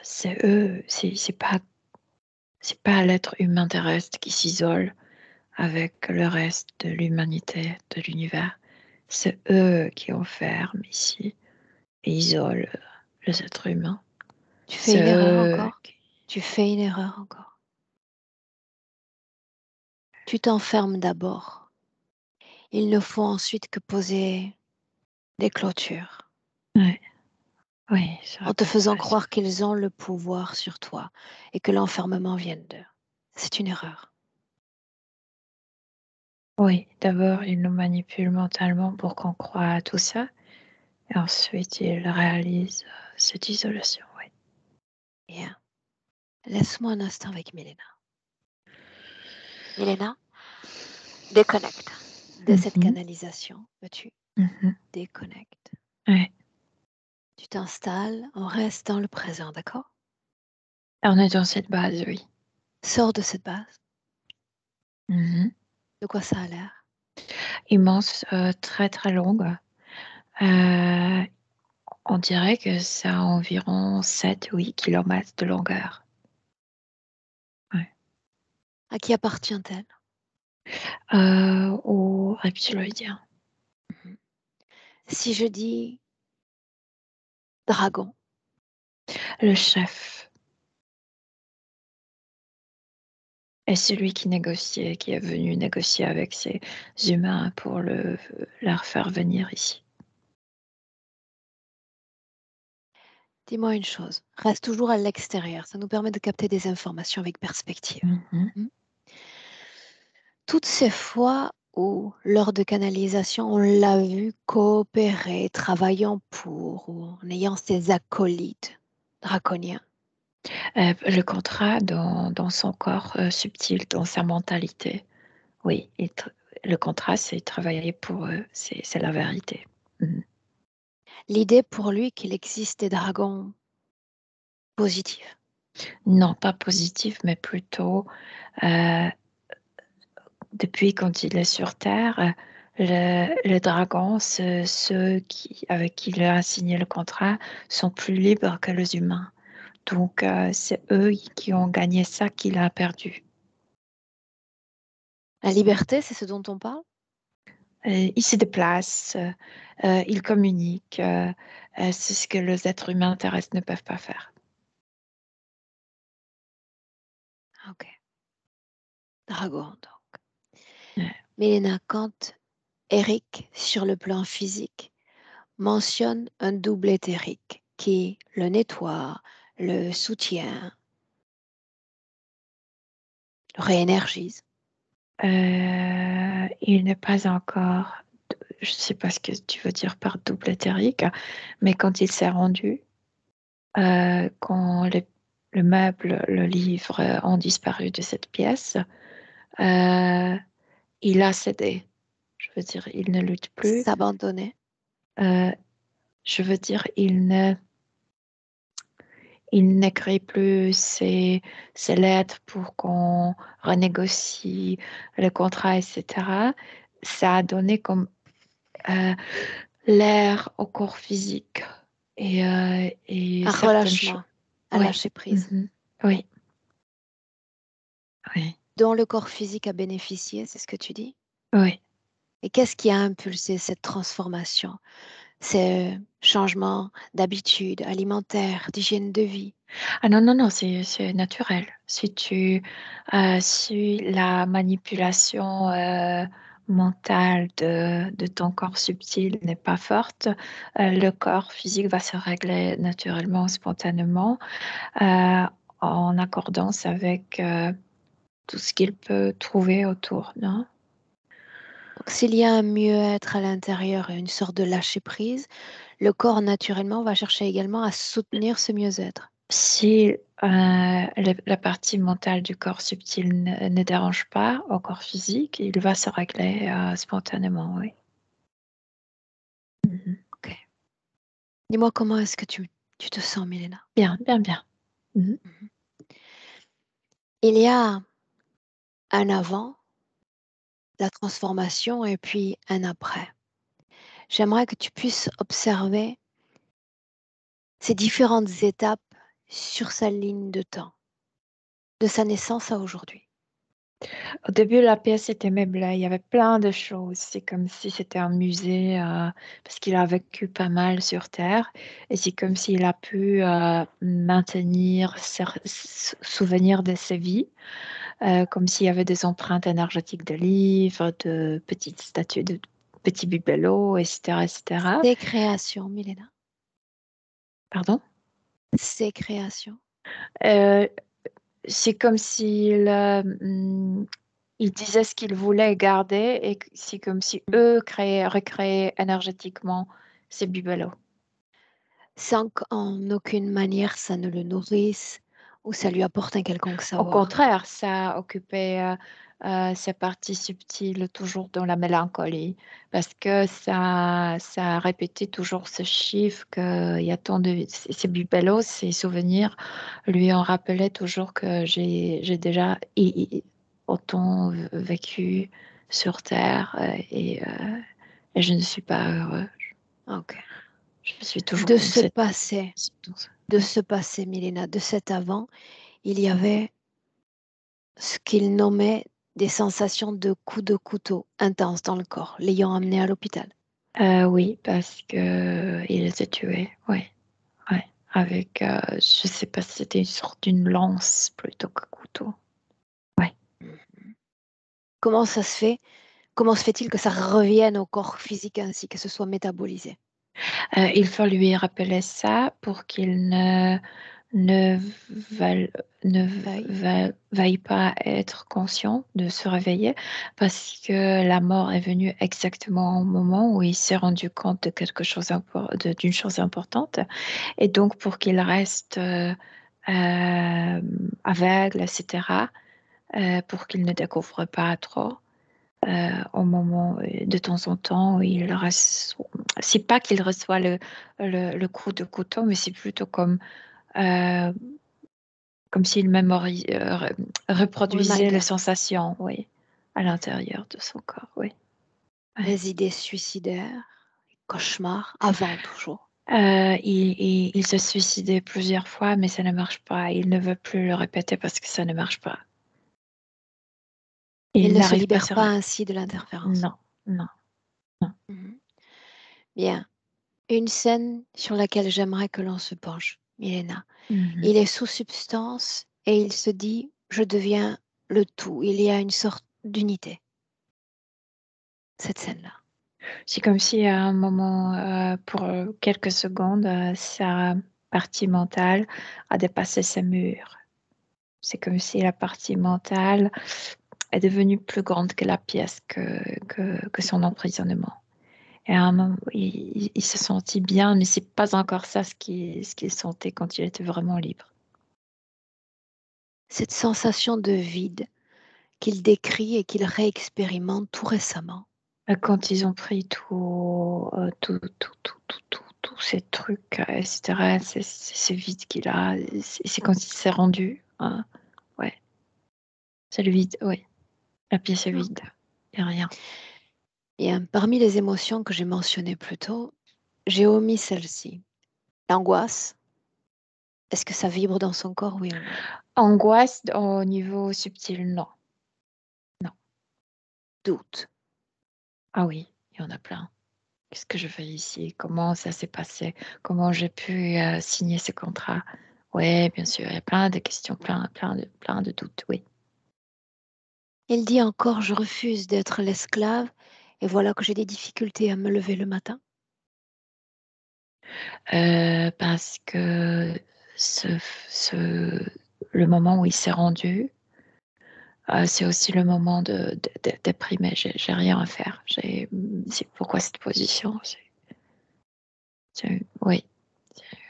C'est eux, c'est pas l'être humain terrestre qui s'isole avec le reste de l'humanité, de l'univers. C'est eux qui enferment ici et isolent les êtres humains. Tu fais C'est une erreur eux encore? qui... Tu fais une erreur encore. Tu t'enfermes d'abord. Il ne faut ensuite que poser des clôtures Ouais, oui, c'est à en te peu faisant près ça. croire qu'ils ont le pouvoir sur toi et que l'enfermement vient d'eux. C'est une erreur. Oui, d'abord, ils nous manipulent mentalement pour qu'on croie à tout ça, et ensuite, ils réalisent cette isolation, oui. Bien. Laisse-moi un instant avec Milena. Milena, déconnecte de cette Mhm, canalisation. Veux-tu? mhm. Déconnecte. Ouais. Tu t'installes, on reste dans le présent, d'accord? On est dans cette base, oui. Sors de cette base. Mhm. De quoi ça a l'air? Immense, très très longue. Euh, on dirait que ça a environ 7-8 km de longueur. Ouais. À qui appartient-elle? Aux reptiloïdiens. Si je dis dragon, Le chef est celui qui négociait, qui est venu négocier avec ces humains pour leur faire venir ici. dis-moi une chose. Reste toujours à l'extérieur. Ça nous permet de capter des informations avec perspective. Mhm. Toutes ces fois où, lors de canalisation, on l'a vu coopérer, travaillant pour, ou en ayant ses acolytes draconiens. Le contrat dans son corps subtil, dans sa mentalité. Oui, le contrat, c'est travailler pour eux, c'est la vérité. Mhm. L'idée pour lui qu'il existe des dragons positifs. Non, pas positif, mais plutôt euh, depuis quand il est sur Terre, les dragons, ceux avec qui il a signé le contrat, sont plus libres que les humains. Donc, c'est eux qui ont gagné ça qu'il a perdu. La liberté, c'est ce dont on parle? Ils se déplacent, ils communiquent. C'est ce que les êtres humains terrestres ne peuvent pas faire. Ok. Dragon, donc. Ouais. Mélina, quand Eric, sur le plan physique, mentionne un double éthérique qui le nettoie, le soutient, le réénergise. Il n'est pas encore, je ne sais pas ce que tu veux dire par double éthérique, mais quand il s'est rendu, quand le meuble, le livre ont disparu de cette pièce, euh, il a cédé. Je veux dire, il ne lutte plus. S'abandonner. Euh, je veux dire, il n'écrit plus ses lettres pour qu'on renégocie le contrat, etc. Ça a donné comme euh, l'air au corps physique et Un certaines choses. relâchement, à Oui. lâcher prise, Mhm. Oui. Oui. dont le corps physique a bénéficié, c'est ce que tu dis. Oui. Et qu'est-ce qui a impulsé cette transformation, ces changements d'habitude alimentaire, d'hygiène de vie? Ah non, non, non, c'est naturel. Si tu suis la manipulation mentale de ton corps subtil n'est pas forte, le corps physique va se régler naturellement, spontanément, euh, en accordance avec tout ce qu'il peut trouver autour, non? Donc, s'il y a un mieux-être à l'intérieur et une sorte de lâcher prise, le corps naturellement va chercher également à soutenir ce mieux-être. Si la partie mentale du corps subtil ne dérange pas au corps physique, il va se régler spontanément, oui. Mhm. Ok. Dis-moi comment est-ce que tu te sens, Milena? Bien, bien, bien. Mhm. Mhm. Il y a un avant, la transformation, et puis un après. J'aimerais que tu puisses observer ces différentes étapes sur sa ligne de temps, de sa naissance à aujourd'hui. Au début, la pièce était meublée, il y avait plein de choses. C'est comme si c'était un musée, parce qu'il a vécu pas mal sur Terre. Et c'est comme s'il a pu maintenir ses souvenirs de sa vie, comme s'il y avait des empreintes énergétiques de livres, de petites statues, de petits bibelots, etc., etc. Ses créations, Milena, Pardon? ses créations. Euh, c'est comme s'il il disait ce qu'il voulait garder et c'est comme si eux recréaient énergétiquement ces bibelots. Sans qu'en aucune manière ça ne le nourrisse ou ça lui apporte un quelconque Au savoir. contraire, ça occupait ces parties subtiles toujours dans la mélancolie parce que ça répétait toujours ce chiffre qu'il y a tant de... Ces bibelots, ces souvenirs lui en rappelaient toujours que j'ai déjà autant vécu sur Terre et je ne suis pas heureux. Ok. Je suis toujours De dans ce cette... passé, Oui. Milena, de cet avant, il y avait ce qu'il nommait des sensations de coups de couteau intenses dans le corps, l'ayant amené à l'hôpital. Oui, parce que il était tué, oui, ouais, avec, je sais pas si c'était une sorte d'une lance plutôt que couteau. Ouais. Comment ça se fait? Comment se fait-il que ça revienne au corps physique ainsi, que ce soit métabolisé? Il faut lui rappeler ça pour qu'il ne val ne Veille. veuille pas être conscient de se réveiller parce que la mort est venue exactement au moment où il s'est rendu compte de quelque chose d'une chose importante et donc pour qu'il reste, aveugle et cetera, pour qu'il ne découvre pas trop, au moment, de temps en temps où il reçoit c'est pas qu'il reçoit le coup de couteau, mais c'est plutôt heu, comme s'il reproduisait les Reminder. sensations, oui, à l'intérieur de son corps, oui. Ouais. Les idées suicidaires, les cauchemars, avant toujours. Il s'est suicidé plusieurs fois, mais ça ne marche pas. Il ne veut plus le répéter parce que ça ne marche pas. Il Il ne se n'arrive pas libère sur pas ainsi de l'interférence. non, non, non. Mhm. Bien. Une scène sur laquelle j'aimerais que l'on se penche, Milena. Mmh. Il est sous substance et il se dit, je deviens le tout. Il y a une sorte d'unité, cette scène-là. C'est comme si à un moment, pour, quelques secondes, sa partie mentale a dépassé ses murs. C'est comme si la partie mentale est devenue plus grande que la pièce, que son emprisonnement. Et à un moment, il se sentit bien, mais c'est pas encore ça ce qu'il sentait quand il était vraiment libre. Cette sensation de vide qu'il décrit et qu'il réexpérimente tout récemment. Quand ils ont pris tous ces trucs, et cetera, c'est ce vide qu'il a, c'est quand il s'est rendu, ouais, c'est le vide, oui, la pièce est vide, il y a rien. Et parmi les émotions que j'ai mentionnées plus tôt, j'ai omis celle-ci. L'angoisse, est-ce que ça vibre dans son corps, oui ou non? Angoisse au niveau subtil, non, non. Doute. Ah oui, il y en a plein. Qu'est-ce que je fais ici? Comment ça s'est passé? Comment j'ai pu, signer ce contrat? Ouais, bien sûr, il y a plein de questions, plein de doutes, oui. Il dit encore, je refuse d'être l'esclave et voilà que j'ai des difficultés à me lever le matin. Parce que ce ce le moment où il s'est rendu, c'est aussi le moment de déprimer. J'ai rien à faire. C'est pourquoi cette position? Oui,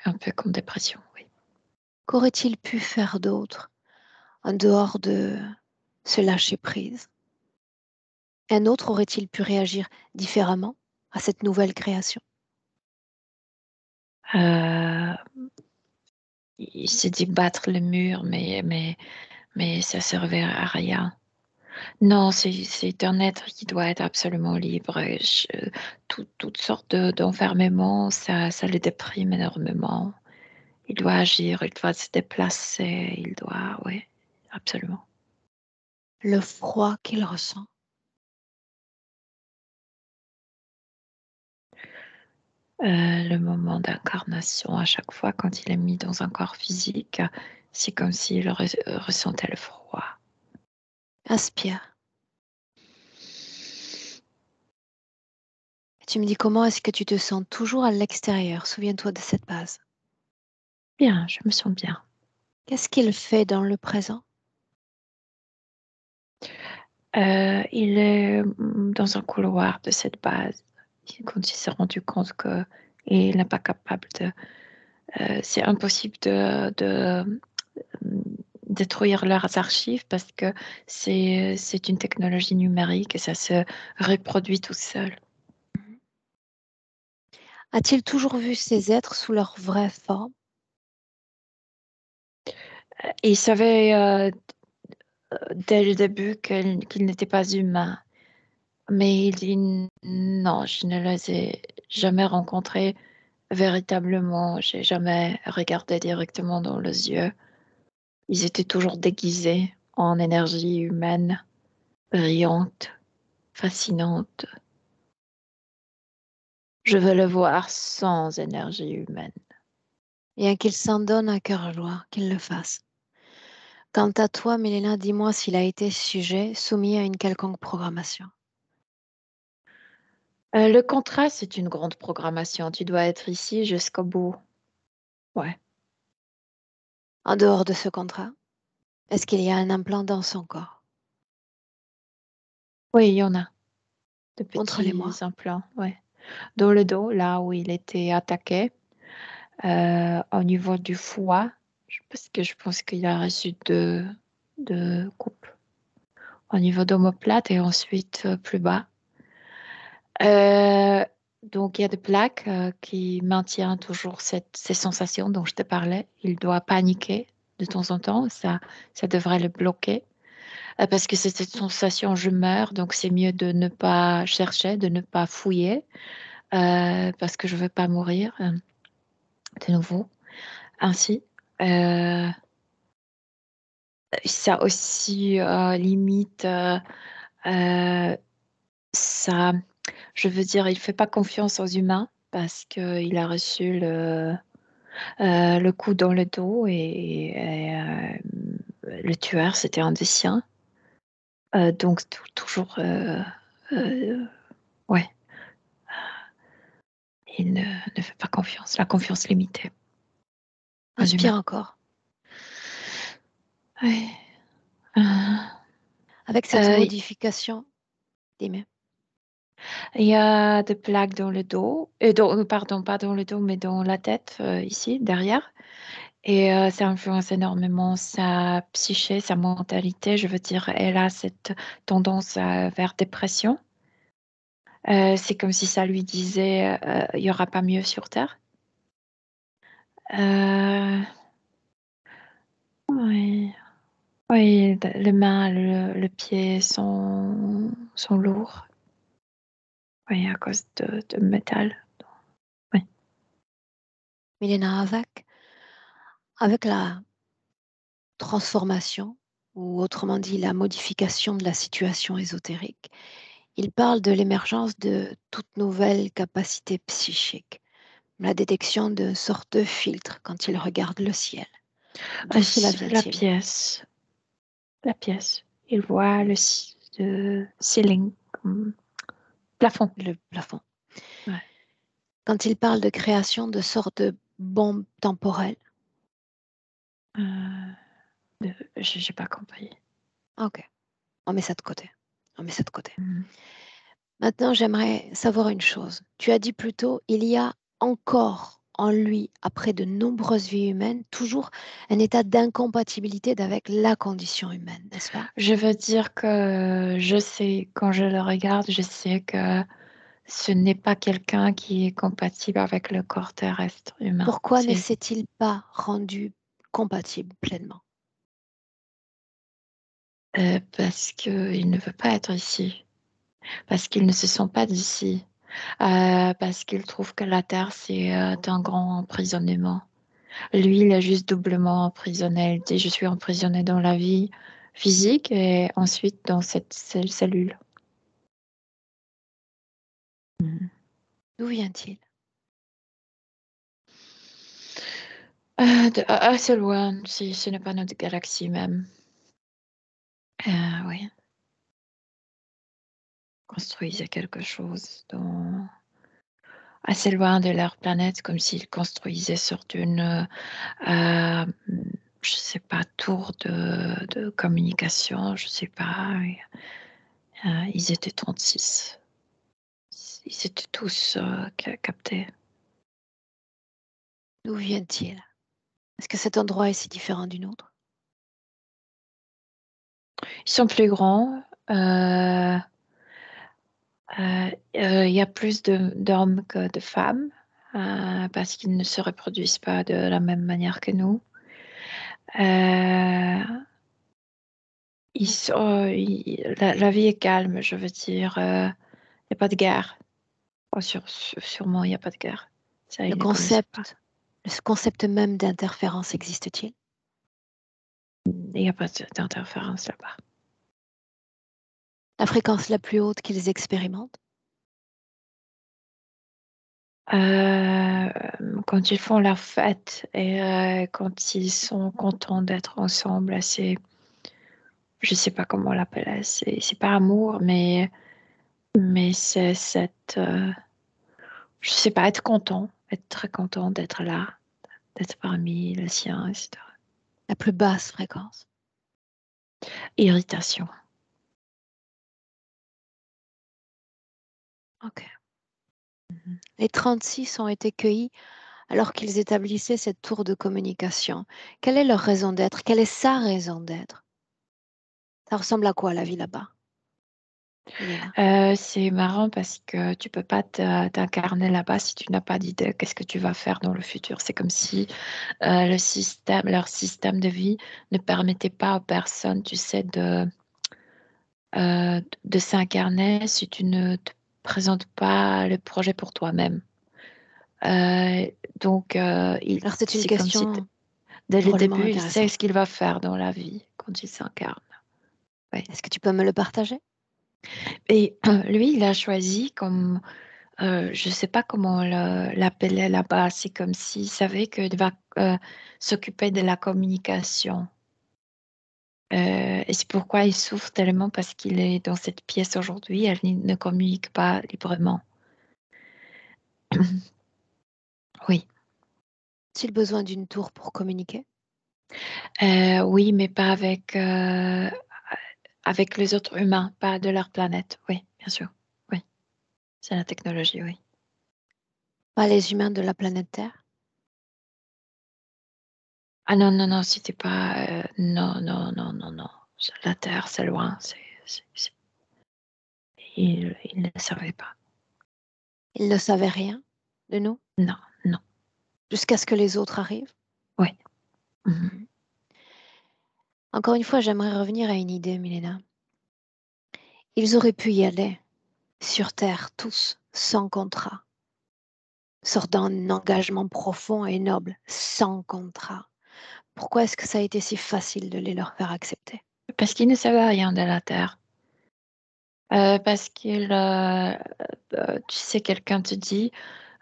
un peu comme dépression, oui. Qu'aurait-il pu faire d'autre en dehors de se lâcher prise? Un autre aurait-il pu réagir différemment à cette nouvelle création? Heu, il s'est dit battre le mur, mais ça servait à rien. Non, c'est un être qui doit être absolument libre et toutes sortes d'enfermements, ça le déprime énormément. Il doit agir, il doit se déplacer, il doit oui, absolument. Le froid qu'il ressent. Le moment d'incarnation, à chaque fois quand il est mis dans un corps physique, c'est comme s'il ressentait le froid. Inspire. Et tu me dis comment est-ce que tu te sens toujours à l'extérieur? Souviens-toi de cette base. Bien, je me sens bien. Qu'est-ce qu'il fait dans le présent? Il est, dans un couloir de cette base. Quand il s'est rendu compte qu'il n'est pas capable c'est impossible mmh, détruire leurs archives parce que c'est une technologie numérique et ça se reproduit tout seul. A-t-il toujours vu ces êtres sous leur vraie forme? Et il savait, dès le début qu'ils n'étaient pas humains, mais il dit: «Non, je ne les ai jamais rencontrés véritablement, j'ai jamais regardé directement dans les yeux. Ils étaient toujours déguisés en énergie humaine, brillante, fascinante». Je veux le voir sans énergie humaine. Bien qu'il s'en donne à cœur joie, qu'il le fasse. Quant à toi, Milena, dis-moi s'il a été sujet, soumis à une quelconque programmation. Le contrat, c'est une grande programmation. Tu dois être ici jusqu'au bout. Ouais. En dehors de ce contrat, est-ce qu'il y a un implant dans son corps? Oui, il y en a. De Montre-les-moi. petits implants, ouais. Dans le dos, là où il était attaqué, au niveau du foie, parce que je pense qu'il a reçu deux coupes. Au niveau d'omoplate et ensuite plus bas. Euh, donc, il y a des plaques qui maintiennent toujours ces sensations dont je te parlais. Il doit paniquer de temps en temps. Ça devrait le bloquer. Parce que c'est cette sensation, je meurs. Donc, c'est mieux de ne pas chercher, de ne pas fouiller. Parce que je ne veux pas mourir de nouveau. Ainsi. Euh, Ça aussi limite ça. Je veux dire, il fait pas confiance aux humains parce qu'il a reçu le coup dans le dos et le tueur, c'était un des siens. Donc, toujours, euh, ouais, il ne fait pas confiance, la confiance limitée aux Inspire humains. encore. Ouais. Avec cette Euh, modification, dis-moi. Il y a des plaques dans le dos, pardon, pas dans le dos, mais dans la tête, ici, derrière. Et ça influence énormément sa psyché, sa mentalité. Je veux dire, elle a cette tendance vers dépression. C'est comme si ça lui disait, il n'y aura pas mieux sur Terre. Euh, oui, oui, les mains, le pied sont lourds. Oui, à cause de métal. Oui. Milena, avec la transformation, ou autrement dit la modification de la situation ésotérique, il parle de l'émergence de toute nouvelle capacité psychique, la détection d'une sorte de filtre quand il regarde le ciel. D'où cela La vient-il? pièce. La pièce. Il voit le ceiling, comme plafond. Le plafond. Ouais. Quand il parle de création de sortes de bombes temporelles. Euh, j'ai pas compris. Ok, on met ça de côté. On met ça de côté. Mm. Maintenant, j'aimerais savoir une chose. Tu as dit plus tôt, il y a encore en lui, après de nombreuses vies humaines, toujours un état d'incompatibilité avec la condition humaine, n'est-ce pas? Je veux dire que je sais, quand je le regarde, je sais que ce n'est pas quelqu'un qui est compatible avec le corps terrestre humain. Pourquoi ne s'est-il pas rendu compatible pleinement? Parce qu'il ne veut pas être ici, parce qu'il ne se sent pas d'ici, parce qu'il trouve que la Terre, c'est un grand emprisonnement. Lui, il est juste doublement emprisonné. Il dit, je suis emprisonné dans la vie physique et ensuite dans cette cellule. Mhm. D'où vient-il? Assez loin, si ce n'est pas notre galaxie même. Oui, construisait quelque chose assez loin de leur planète, comme s'ils construisaient sur une, je sais pas, tour de communication, je sais pas. Ils étaient 36. Ils étaient tous captés. D'où vient-il? Est-ce que cet endroit est si différent du nôtre? Ils sont plus grands. Il y a plus d'hommes que de femmes parce qu'ils ne se reproduisent pas de la même manière que nous. Euh, la vie est calme, je veux dire. Il n'y a pas de guerre. Oh, sûrement, il n'y a pas de guerre. Ça, Le ils ne connaissent pas. concept même d'interférence existe-t-il? Il n'y a pas d'interférence là-bas. La fréquence la plus haute qu'ils expérimentent? Quand ils font leur fête et quand ils sont contents d'être ensemble, je sais pas comment on l'appelle, c'est pas amour, mais c'est cette, je sais pas, être très content d'être là, d'être parmi le sien, etc. La plus basse fréquence. Irritation. Ok. Les 36 ont été cueillis alors qu'ils établissaient cette tour de communication. Quelle est leur raison d'être? Quelle est sa raison d'être? Ça ressemble à quoi la vie là-bas? Il est là. C'est marrant parce que tu peux pas t'incarner là-bas si tu n'as pas d'idée qu'est-ce que tu vas faire dans le futur. C'est comme si leur système de vie ne permettait pas aux personnes, tu sais, de s'incarner si tu ne te présentes pas le projet pour toi-même. Euh, donc, Alors c'est une c'est comme si question dès le drôlement début, il sait intéressante. ce qu'il va faire dans la vie quand il s'incarne. Ouais. Est-ce que tu peux me le partager? Et lui, il a choisi comme, je ne sais pas comment l'appeler là-bas, c'est comme s'il savait qu'il va s'occuper de la communication. Et c'est pourquoi il souffre tellement parce qu'il est dans cette pièce aujourd'hui, elle ne communique pas librement. Oui. A-t-il besoin d'une tour pour communiquer? Oui, mais pas avec les autres humains, pas de leur planète. Oui, bien sûr. Oui, c'est la technologie, oui. Pas les humains de la planète Terre? Ah non, non, non, c'était pas... non, non, non, non, non. La Terre, c'est loin. Il ne savait pas. Ils ne savaient rien de nous Non, non. jusqu'à ce que les autres arrivent? Oui. Mhm. Mhm. Encore une fois, j'aimerais revenir à une idée, Milena. Ils auraient pu y aller sur Terre, tous, sans contrat, sortant d'un engagement profond et noble, sans contrat. Pourquoi est-ce que ça a été si facile de les leur faire accepter? Parce qu'il ne savait rien de la Terre. Parce tu sais, quelqu'un te dit,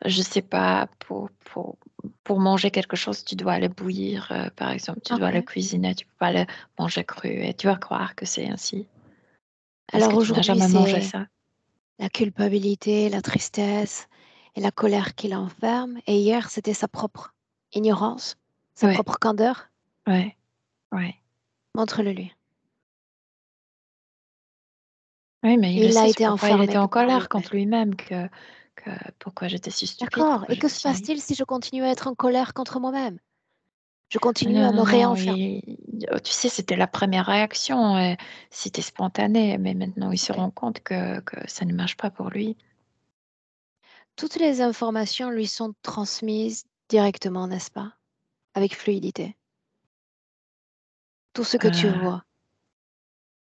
je sais pas, pour manger quelque chose, tu dois le bouillir, par exemple, tu dois le Ok. cuisiner, tu peux pas le manger cru, et tu vas croire que c'est ainsi, parce Alors que tu n'as aujourd'hui, jamais mangé c'est ça. la culpabilité, la tristesse et la colère qui l'enferment. Et hier, c'était sa propre ignorance, sa Ouais, propre candeur. ouais, ouais. Montre-le lui. Oui, mais il le Il a sait, c'est été pourquoi il enfermé était en par colère lui-même. contre lui-même, que pourquoi j'étais si stupide, D'accord. pourquoi Et que j'étais se si... passe-t-il si je continue à être en colère contre moi-même? Je Ah continue non, à me non, non, réenfermer. tu sais, c'était la première réaction, c'était spontané, mais maintenant il se Ok. rend compte que ça ne marche pas pour lui. Toutes les informations lui sont transmises directement, n'est-ce pas? Avec fluidité. Tout ce que tu Euh, vois.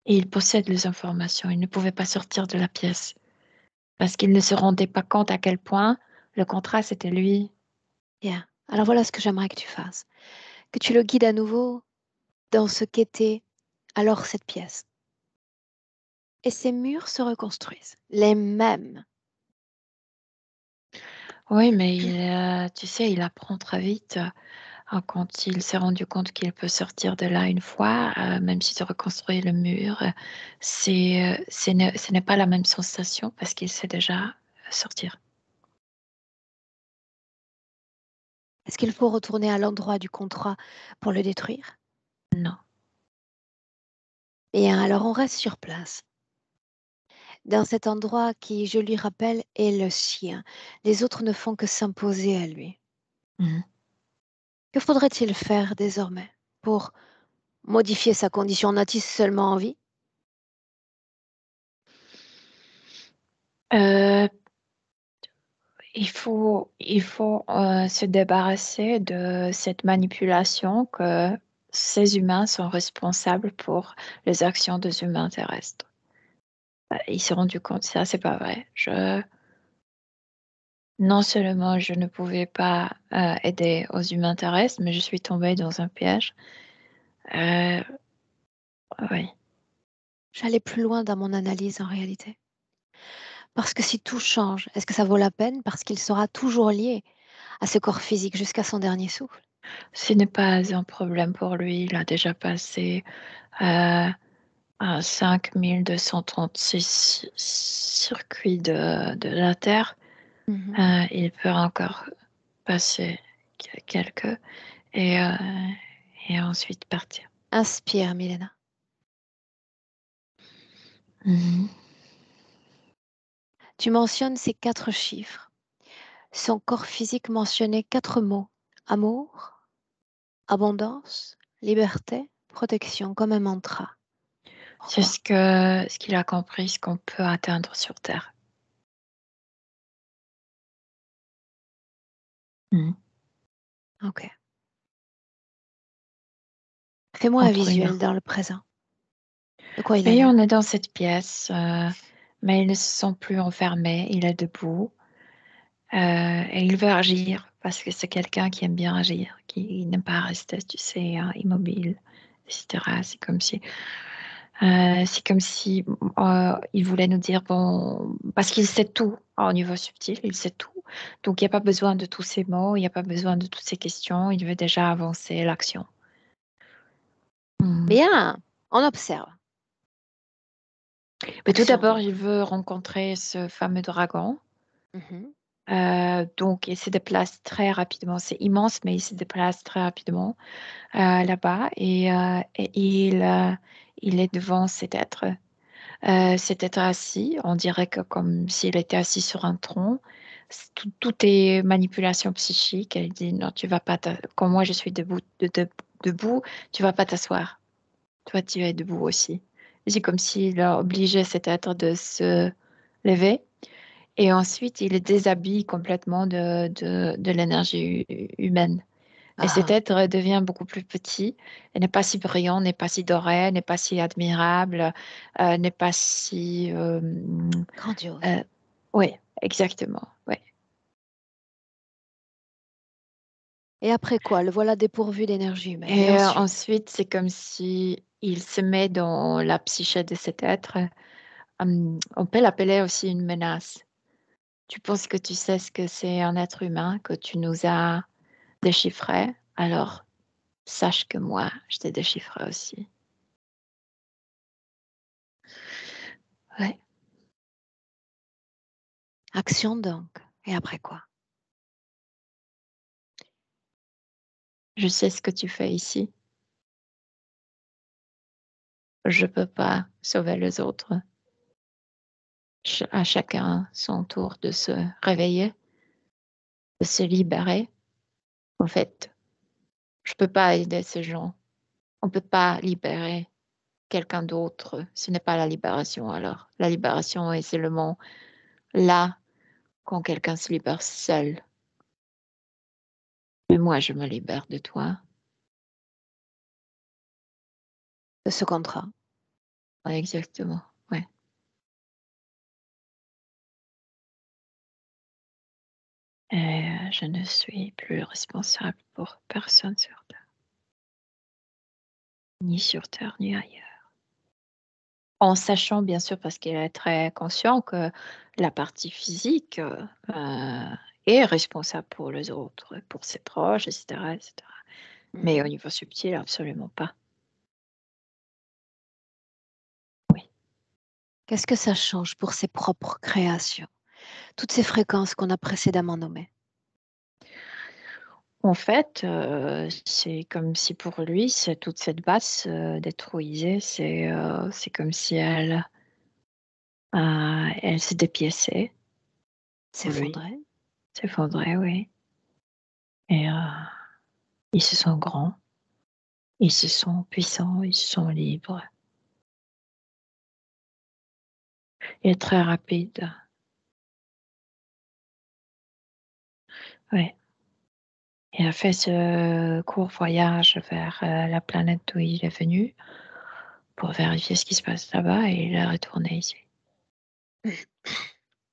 et il possède les informations, il ne pouvait pas sortir de la pièce, parce qu'il ne se rendait pas compte à quel point le contrat, c'était lui. Bien. Alors voilà ce que j'aimerais que tu fasses. Que tu le guides à nouveau dans ce qu'était alors cette pièce. Et ces murs se reconstruisent. Les mêmes. Oui, mais tu sais, il apprend très vite. Quand il s'est rendu compte qu'il peut sortir de là une fois, même s'il reconstruit le mur, ce n'est pas la même sensation parce qu'il sait déjà sortir. Est-ce qu'il faut retourner à l'endroit du contrat pour le détruire? Non. Bien, alors on reste sur place. Dans cet endroit qui, je lui rappelle, est le sien. Les autres ne font que s'imposer à lui. Mhm. Que faudrait-il faire désormais pour modifier sa condition? En a-t-il seulement envie? Euh, il faut se débarrasser de cette manipulation que ces humains sont responsables pour les actions des humains terrestres. Il s'est rendu compte, ça, c'est pas vrai. Non seulement je ne pouvais pas aider aux humains terrestres, mais je suis tombée dans un piège. Euh, oui. J'allais plus loin dans mon analyse en réalité. Parce que si tout change, est-ce que ça vaut la peine? Parce qu'il sera toujours lié à ce corps physique jusqu'à son dernier souffle. Ce n'est pas un problème pour lui. Il a déjà passé à 5236 circuits de la Terre. Il peut encore passer quelques et ensuite partir. Inspire, Milena. Tu mentionnes ces 4 chiffres. Son corps physique mentionnait 4 mots. Amour, abondance, liberté, protection, comme un mantra. C'est Pourquoi? ce qu'il a compris, ce qu'on peut atteindre sur Terre. Ok. Fais-moi un Entre visuel humains. dans le présent. De quoi il a Et l'air? on est dans cette pièce, mais il ne se sent plus enfermé, il est debout et il veut agir parce que c'est quelqu'un qui aime bien agir, qui n'aime pas rester, tu sais, immobile, etc. C'est comme si il voulait nous dire, bon, parce qu'il sait tout au niveau subtil, il sait tout. Donc il n'y a pas besoin de tous ces mots, il n'y a pas besoin de toutes ces questions, il veut déjà avancer l'action. Bien, on observe. Mais tout Action, d'abord, donc. il veut rencontrer ce fameux dragon. Donc, il se déplace très rapidement. C'est immense, mais il se déplace très rapidement là-bas. Et il est devant cet être. Cet être assis, on dirait que comme s'il était assis sur un tronc. Tout est manipulation psychique. Elle dit, non, tu vas pas, quand moi je suis debout, debout, tu vas pas t'asseoir. Toi, tu es debout aussi. C'est comme s'il a obligé cet être de se lever. Et ensuite, il déshabille complètement de l'énergie humaine. Et cet être devient beaucoup plus petit. Il n'est pas si brillant, n'est pas si doré, n'est pas si admirable, n'est pas si... Grandiose. Oui, exactement. Ouais. Et après quoi? Le voilà dépourvu d'énergie humaine. Et Et ensuite? ensuite, c'est comme si il se met dans la psyché de cet être. On peut l'appeler aussi une menace. Tu penses que tu sais ce que c'est un être humain, que tu nous as déchiffré, alors sache que moi, je t'ai déchiffré aussi. Ouais. Action donc. Et après quoi? Je sais ce que tu fais ici. Je peux pas sauver les autres. À chacun son tour de se réveiller, de se libérer. En fait, je peux pas aider ces gens. On peut pas libérer quelqu'un d'autre. Ce n'est pas la libération alors. La libération est seulement là quand quelqu'un se libère seul. Mais moi, je me libère de toi. De ce contrat. Ouais, exactement. Ouais. Et je ne suis plus responsable pour personne sur Terre. Ni sur Terre, ni ailleurs. En sachant, bien sûr, parce qu'il est très conscient que la partie physique est responsable pour les autres, pour ses proches, etc., etc. Mais au niveau subtil, absolument pas. Oui. Qu'est-ce que ça change pour ses propres créations? Toutes ces fréquences qu'on a précédemment nommées. En fait, c'est comme si pour lui, toute cette base détruisée, c'est comme si elle se dépiéçait pour lui. S'effondrer. S'effondrait, oui. Et ils se sont grands, ils se sont puissants, ils se sont libres. Il est très rapide. Oui. Il a fait ce court voyage vers la planète d'où il est venu pour vérifier ce qui se passe là-bas et il est retourné ici.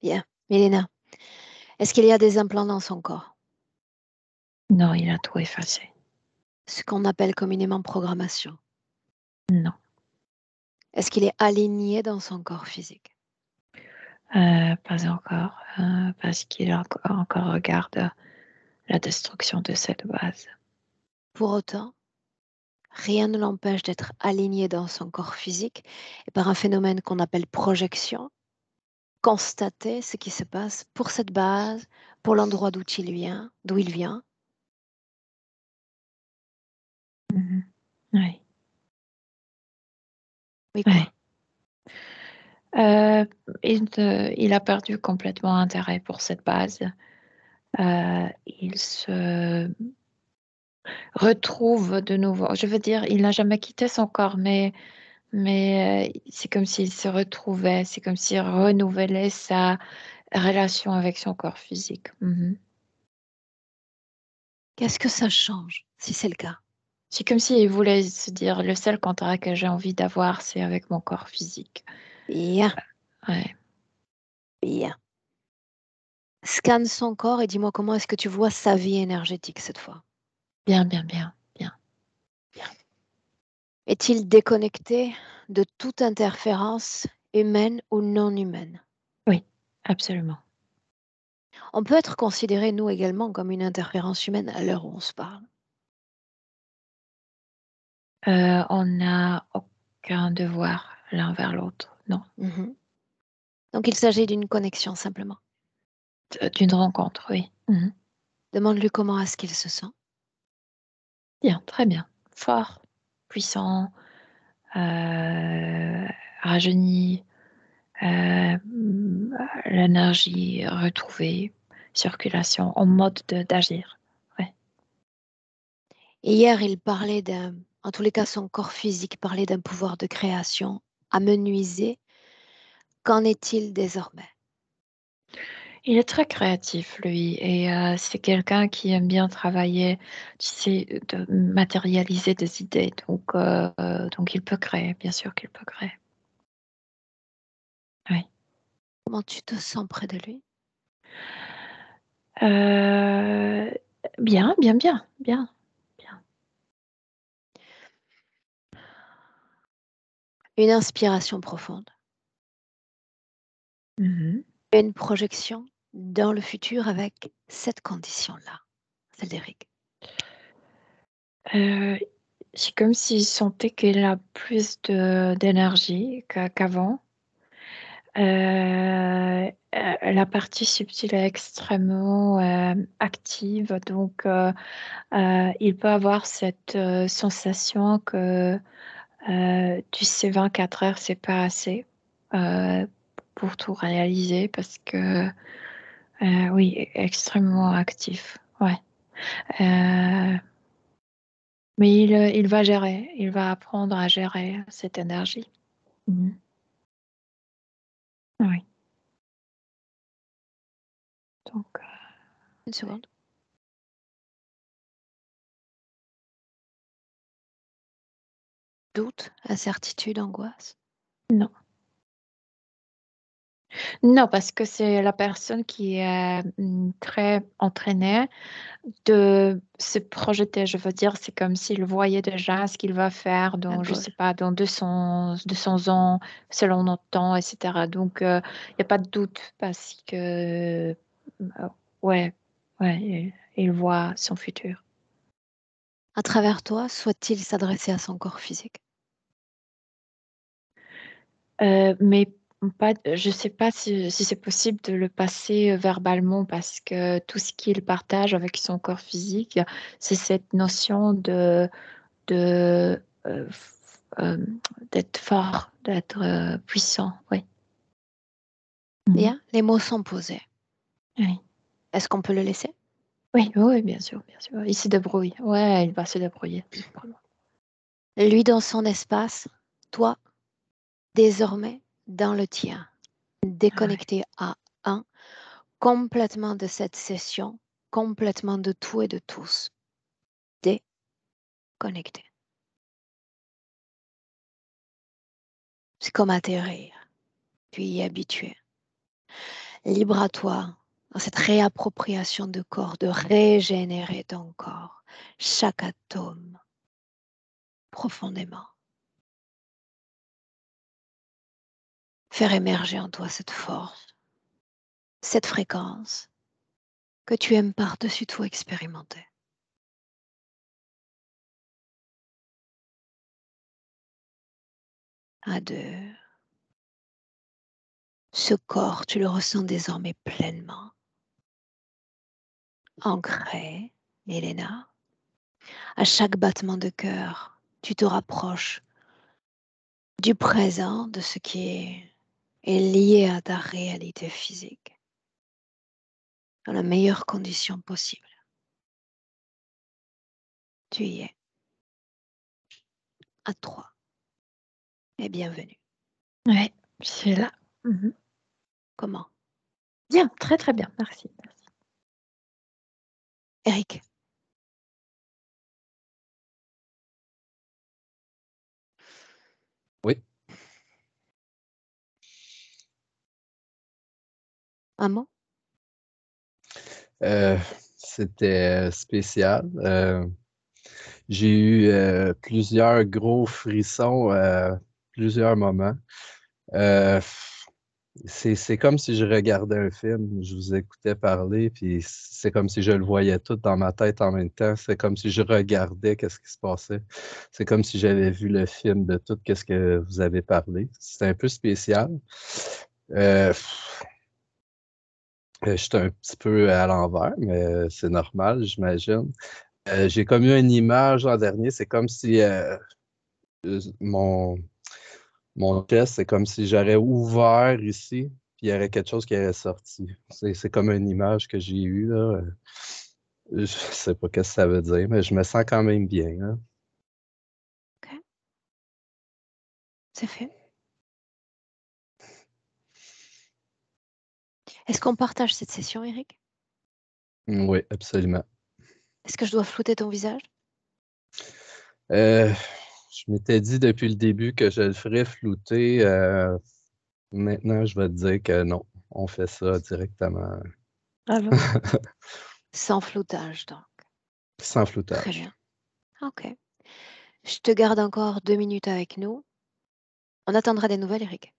Bien. Milena, est-ce qu'il y a des implants dans son corps? Non, il a tout effacé. Ce qu'on appelle communément programmation. Non. Est-ce qu'il est aligné dans son corps physique? Pas encore, parce qu'il encore regarde la destruction de cette base. Pour autant, rien ne l'empêche d'être aligné dans son corps physique et par un phénomène qu'on appelle projection, constater ce qui se passe pour cette base, pour l'endroit d'où il vient. Mhm. Oui. Oui, quoi. Ouais. Il a perdu complètement intérêt pour cette base. Il se retrouve de nouveau. Je veux dire, il n'a jamais quitté son corps, mais c'est comme s'il se retrouvait, c'est comme s'il renouvelait sa relation avec son corps physique. Mhm. Qu'est-ce que ça change si c'est le cas? C'est comme s'il voulait se dire, le seul contact que j'ai envie d'avoir, c'est avec mon corps physique. Bien, Ouais. bien. Scanne son corps et dis-moi comment est-ce que tu vois sa vie énergétique cette fois. Bien, bien, bien, bien. Est-il déconnecté de toute interférence humaine ou non humaine? Oui, absolument. On peut être considéré, nous également, comme une interférence humaine à l'heure où on se parle. On n'a aucun devoir l'un vers l'autre, non. Mhm. Donc il s'agit d'une connexion simplement. D'une rencontre, oui. Mhm. Demande-lui comment est-ce qu'il se sent. Bien, très bien. Fort, puissant, euh, rajeuni, l'énergie retrouvée, circulation, en mode d'agir. Ouais. Et hier, il parlait en tous les cas, son corps physique parlait d'un pouvoir de création amenuisé. Qu'en est-il désormais? Il est très créatif, lui, et c'est quelqu'un qui aime bien travailler, tu sais, de matérialiser des idées. Donc il peut créer, bien sûr qu'il peut créer. Oui. Comment tu te sens près de lui? Euh, bien, bien, bien, bien, bien. Une inspiration profonde. Mhm. Une projection dans le futur avec cette condition-là, celle d'Eric. Euh, c'est comme s'il sentait qu'il a plus d'énergie qu'avant. La partie subtile est extrêmement active, donc il peut avoir cette sensation que tu sais 24 heures, c'est pas assez euh, pour tout réaliser parce que oui, extrêmement actif. Ouais. Euh, mais il va gérer, il va apprendre à gérer cette énergie. Mhm. Oui. Donc, Une seconde. Doute, incertitude, angoisse. non. Non, parce que c'est la personne qui est très entraînée de se projeter. Je veux dire, c'est comme s'il voyait déjà ce qu'il va faire dans, je Paul. sais pas, dans 200 ans, selon notre temps, etc. Donc, il n'y a pas de doute parce que, ouais, ouais, il voit son futur. À travers toi, souhaite-t-il s'adresser à son corps physique? Mais pas, je ne sais pas si c'est possible de le passer verbalement parce que tout ce qu'il partage avec son corps physique, c'est cette notion de, euh, d'être fort, d'être puissant. Oui. Mhm. Bien, les mots sont posés. Oui. Est-ce qu'on peut le laisser? Oui, oui, bien sûr, bien sûr. Il se débrouille. Ouais, il va se débrouiller. Vraiment. Lui dans son espace, toi désormais dans le tien, Ah ouais. déconnecté à un, complètement de cette session, complètement de tout et de tous, déconnecté. C'est comme atterrir, puis y habituer. Libre à toi, dans cette réappropriation de corps, de régénérer ton corps, chaque atome, profondément. Faire émerger en toi cette force, cette fréquence que tu aimes par-dessus tout expérimenter. À 2. Ce corps, tu le ressens désormais pleinement, ancré, Elena. À chaque battement de cœur, tu te rapproches du présent, de ce qui est lié à ta réalité physique, dans la meilleure condition possible. Tu y es. À 3. Et bienvenue. Ouais, je suis là. Mhm. Comment? Bien, très très bien, merci. Eric. Oui. Un mot? C'était spécial. J'ai eu plusieurs gros frissons à plusieurs moments. Euh, c'est comme si je regardais un film, je vous écoutais parler, puis c'est comme si je le voyais tout dans ma tête en même temps. C'est comme si je regardais qu'est-ce qui se passait. C'est comme si j'avais vu le film de tout qu'est-ce que vous avez parlé. C'est un peu spécial. Euh, J'étais un petit peu à l'envers, mais c'est normal, j'imagine. J'ai comme eu une image l'an dernier, c'est comme si mon, mon chest, c'est comme si j'aurais ouvert ici, puis il y aurait quelque chose qui aurait sorti. C'est comme une image que j'ai eue, là. Je sais pas ce que ça veut dire, mais je me sens quand même bien, hein. Ok. C'est fait. Est-ce qu'on partage cette session, Eric? Oui, absolument. Est-ce que je dois flouter ton visage? Euh, je m'étais dit depuis le début que je le ferais flouter. Maintenant, je vais te dire que non. On fait ça directement, Bravo. Sans floutage, donc. sans Très floutage. bien. Ok. Je te garde encore 2 minutes avec nous. On attendra des nouvelles, Eric.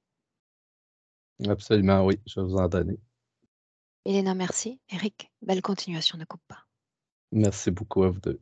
Absolument, oui, je vais vous en donner. Elena, merci. Eric, belle continuation, ne coupe pas. Merci beaucoup à vous deux.